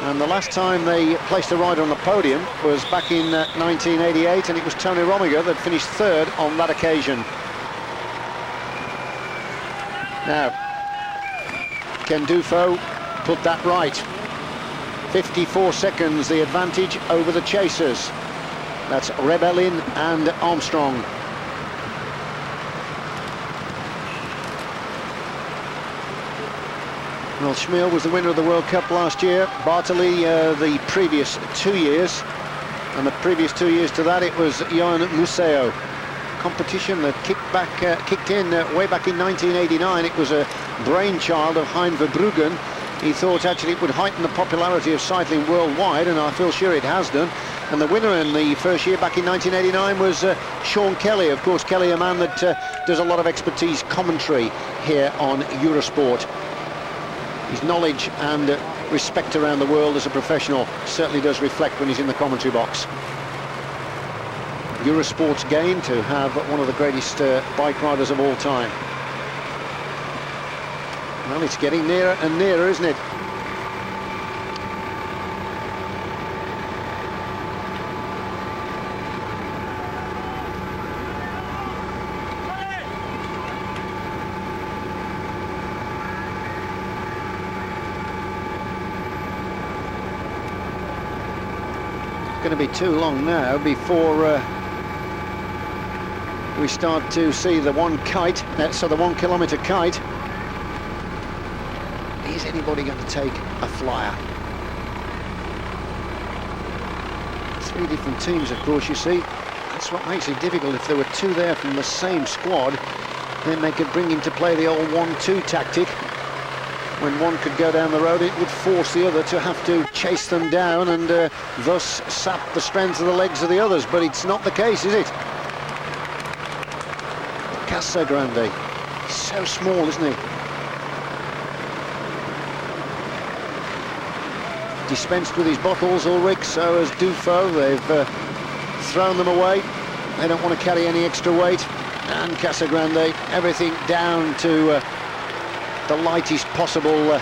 And the last time they placed a rider on the podium was back in 1988, and it was Tony Rominger that finished 3rd on that occasion. Now, can Dufaux put that right? 54 seconds the advantage over the chasers. That's Rebellin and Armstrong. Well, Schmiel was the winner of the World Cup last year. Bartoli the previous 2 years. And the previous 2 years to that, it was Johan Museeuw. Competition that kicked in way back in 1989. It was a brainchild of Hein Verbruggen. He thought actually it would heighten the popularity of cycling worldwide, and I feel sure it has done. And the winner in the first year back in 1989 was Sean Kelly. Of course, Kelly, a man that does a lot of expertise commentary here on Eurosport. His knowledge and respect around the world as a professional certainly does reflect when he's in the commentary box. Eurosport's gain to have one of the greatest bike riders of all time. Well, it's getting nearer and nearer, isn't it? It's going to be too long now before we start to see the one kite, so the 1 kilometer kite. Is anybody going to take a flyer? 3 different teams, of course, you see. That's what makes it difficult. If there were 2 there from the same squad, then they could bring into play the old 1-2 tactic. When one could go down the road, it would force the other to have to chase them down and thus sap the strength of the legs of the others. But it's not the case, is it? Casagrande, he's so small, isn't he? Dispensed with his bottles, Ulrich, so has Dufaux. They've thrown them away. They don't want to carry any extra weight. And Casagrande, everything down to the lightest possible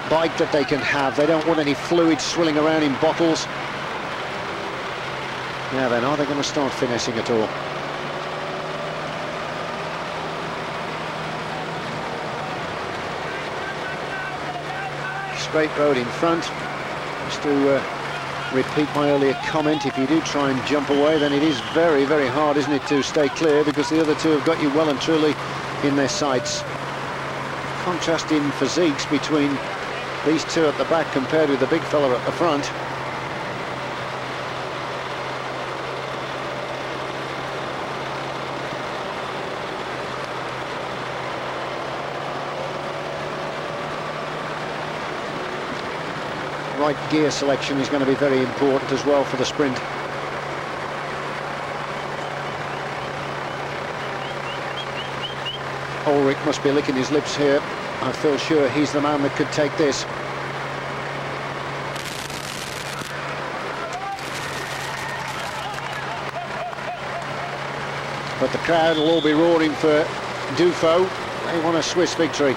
bike that they can have. They don't want any fluid swilling around in bottles. Now then, are they going to start finessing at all? straight road in front. Just to repeat my earlier comment, if you do try and jump away, then it is very, very hard, isn't it, to stay clear, because the other two have got you well and truly in their sights. Contrast in physiques between these two at the back compared with the big fella at the front. Right gear selection is going to be very important as well for the sprint. Ulrich must be licking his lips here. I feel sure he's the man that could take this. But the crowd will all be roaring for Dufaux. They want a Swiss victory.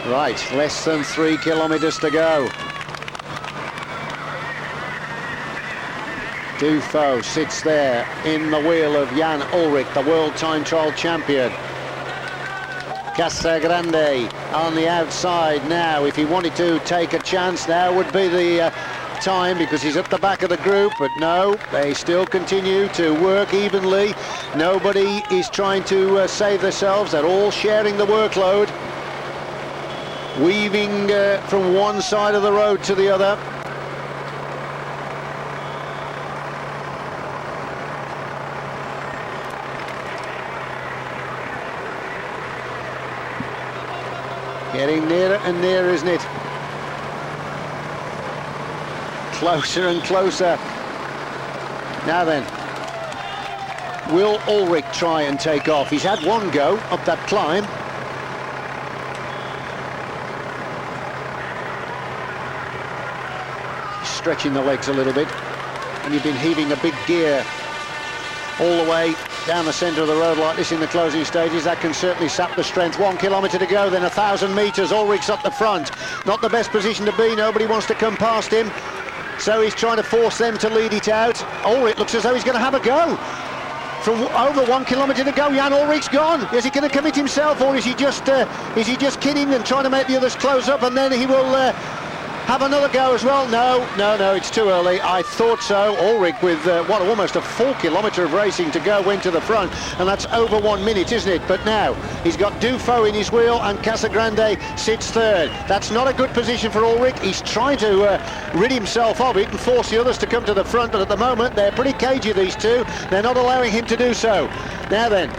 Right, less than 3 kilometres to go. Dufaux sits there in the wheel of Jan Ulrich, the world time trial champion. Casagrande on the outside now. If he wanted to take a chance, now would be the time, because he's at the back of the group, but no, they still continue to work evenly. Nobody is trying to save themselves. They're all sharing the workload, weaving from one side of the road to the other. Getting nearer and nearer, isn't it? Closer and closer. Now then, will Ulrich try and take off? He's had one go up that climb. Stretching the legs a little bit, and you've been heaving a big gear all the way down the centre of the road like this in the closing stages. That can certainly sap the strength. 1 kilometre to go, then 1,000 metres. Ulrich's up the front. Not the best position to be. Nobody wants to come past him, so he's trying to force them to lead it out. Ulrich looks as though he's going to have a go. From over 1 kilometre to go, Jan Ulrich's gone. Is he going to commit himself, or is he just kidding and trying to make the others close up, and then he will have another go as well? No, it's too early. I thought so. Ulrich, with almost a 4 kilometre of racing to go, went to the front, and that's over 1 minute, isn't it? But now he's got Dufaux in his wheel, and Casagrande sits third. That's not a good position for Ulrich. He's trying to rid himself of it and force the others to come to the front, but at the moment they're pretty cagey, these two. They're not allowing him to do so. Now then,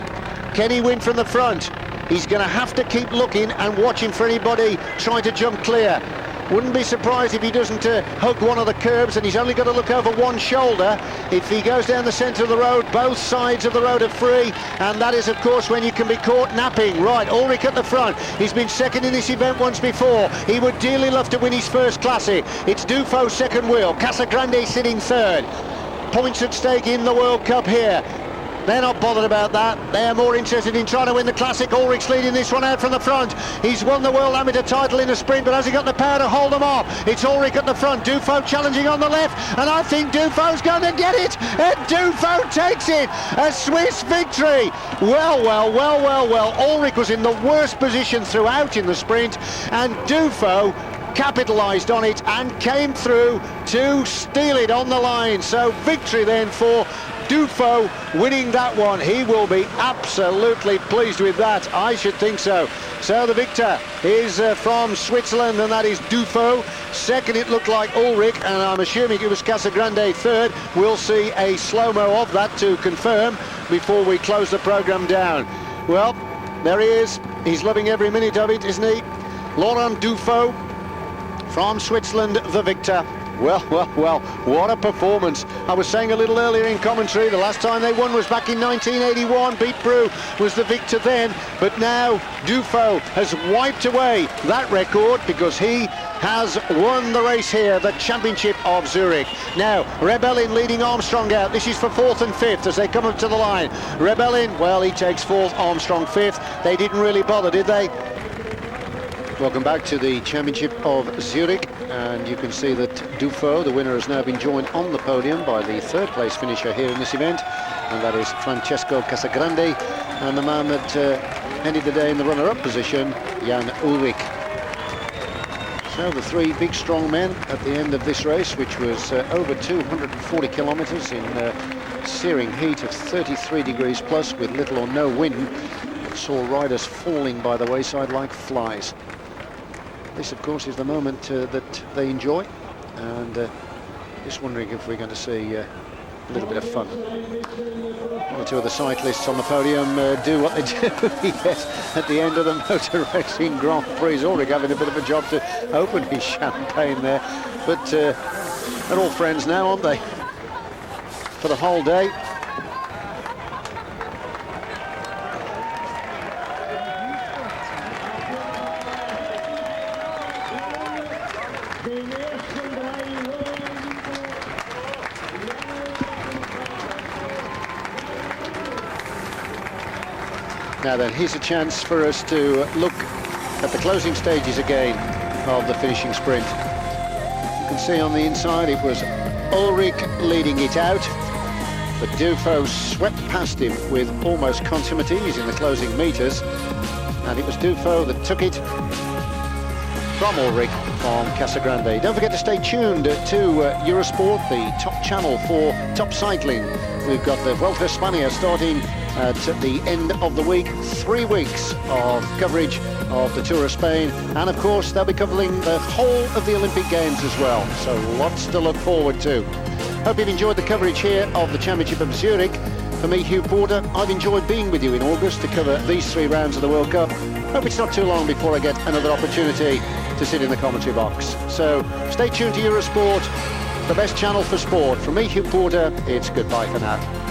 can he win from the front? He's going to have to keep looking and watching for anybody trying to jump clear. Wouldn't be surprised if he doesn't hug one of the curbs, and he's only got to look over one shoulder. If he goes down the centre of the road, both sides of the road are free, and that is, of course, when you can be caught napping. Right, Ulrich at the front. He's been second in this event once before. He would dearly love to win his first classic. It's Dufaux second wheel. Casagrande sitting third. Points at stake in the World Cup here. They're not bothered about that. They're more interested in trying to win the Classic. Ulrich's leading this one out from the front. He's won the World Amateur title in a sprint, but has he got the power to hold them off? It's Ulrich at the front. Dufaux challenging on the left, and I think Dufaux's going to get it. And Dufaux takes it. A Swiss victory. Well. Ulrich was in the worst position throughout in the sprint, and Dufaux capitalised on it and came through to steal it on the line. So victory then for Dufaux, winning that one. He will be absolutely pleased with that. I should think so. So the victor is from Switzerland, and that is Dufaux. Second, it looked like Ulrich, and I'm assuming it was Casagrande third. We'll see a slow-mo of that to confirm before we close the programme down. Well, there he is. He's loving every minute of it, isn't he? Laurent Dufaux from Switzerland, the victor. Well, what a performance. I was saying a little earlier in commentary, the last time they won was back in 1981. Beat Brew was the victor then, but now Dufaux has wiped away that record because he has won the race here, the Championship of Zurich. Now, Rebellin leading Armstrong out. This is for 4th and 5th as they come up to the line. Rebellin, well, he takes 4th, Armstrong 5th. They didn't really bother, did they? Welcome back to the Championship of Zurich, and you can see that Dufaux, the winner, has now been joined on the podium by the third place finisher here in this event, and that is Francesco Casagrande, and the man that ended the day in the runner-up position, Jan Ullrich. So the three big strong men at the end of this race, which was over 240 kilometres in searing heat of 33 degrees plus with little or no wind, saw riders falling by the wayside like flies. This, of course, is the moment that they enjoy, and just wondering if we're going to see a little bit of fun. One or two of the cyclists on the podium do what they do. Yes, at the end of the motor racing Grand Prix, Ulrich having a bit of a job to open his champagne there, but they're all friends now, aren't they, for the whole day. Now then, here's a chance for us to look at the closing stages again of the finishing sprint. You can see on the inside it was Ulrich leading it out, but Dufaux swept past him with almost consummate ease in the closing meters, and it was Dufaux that took it from Ulrich on Casagrande. Don't forget to stay tuned to Eurosport, the top channel for top cycling. We've got the Vuelta a España starting at the end of the week, 3 weeks of coverage of the Tour of Spain, and of course they'll be covering the whole of the Olympic Games as well, so lots to look forward to. Hope you've enjoyed the coverage here of the Championship of Zurich. For me, Hugh Porter, I've enjoyed being with you in August to cover these 3 rounds of the World Cup. Hope it's not too long before I get another opportunity to sit in the commentary box. So stay tuned to Eurosport, the best channel for sport. From me, Hugh Porter, it's goodbye for now.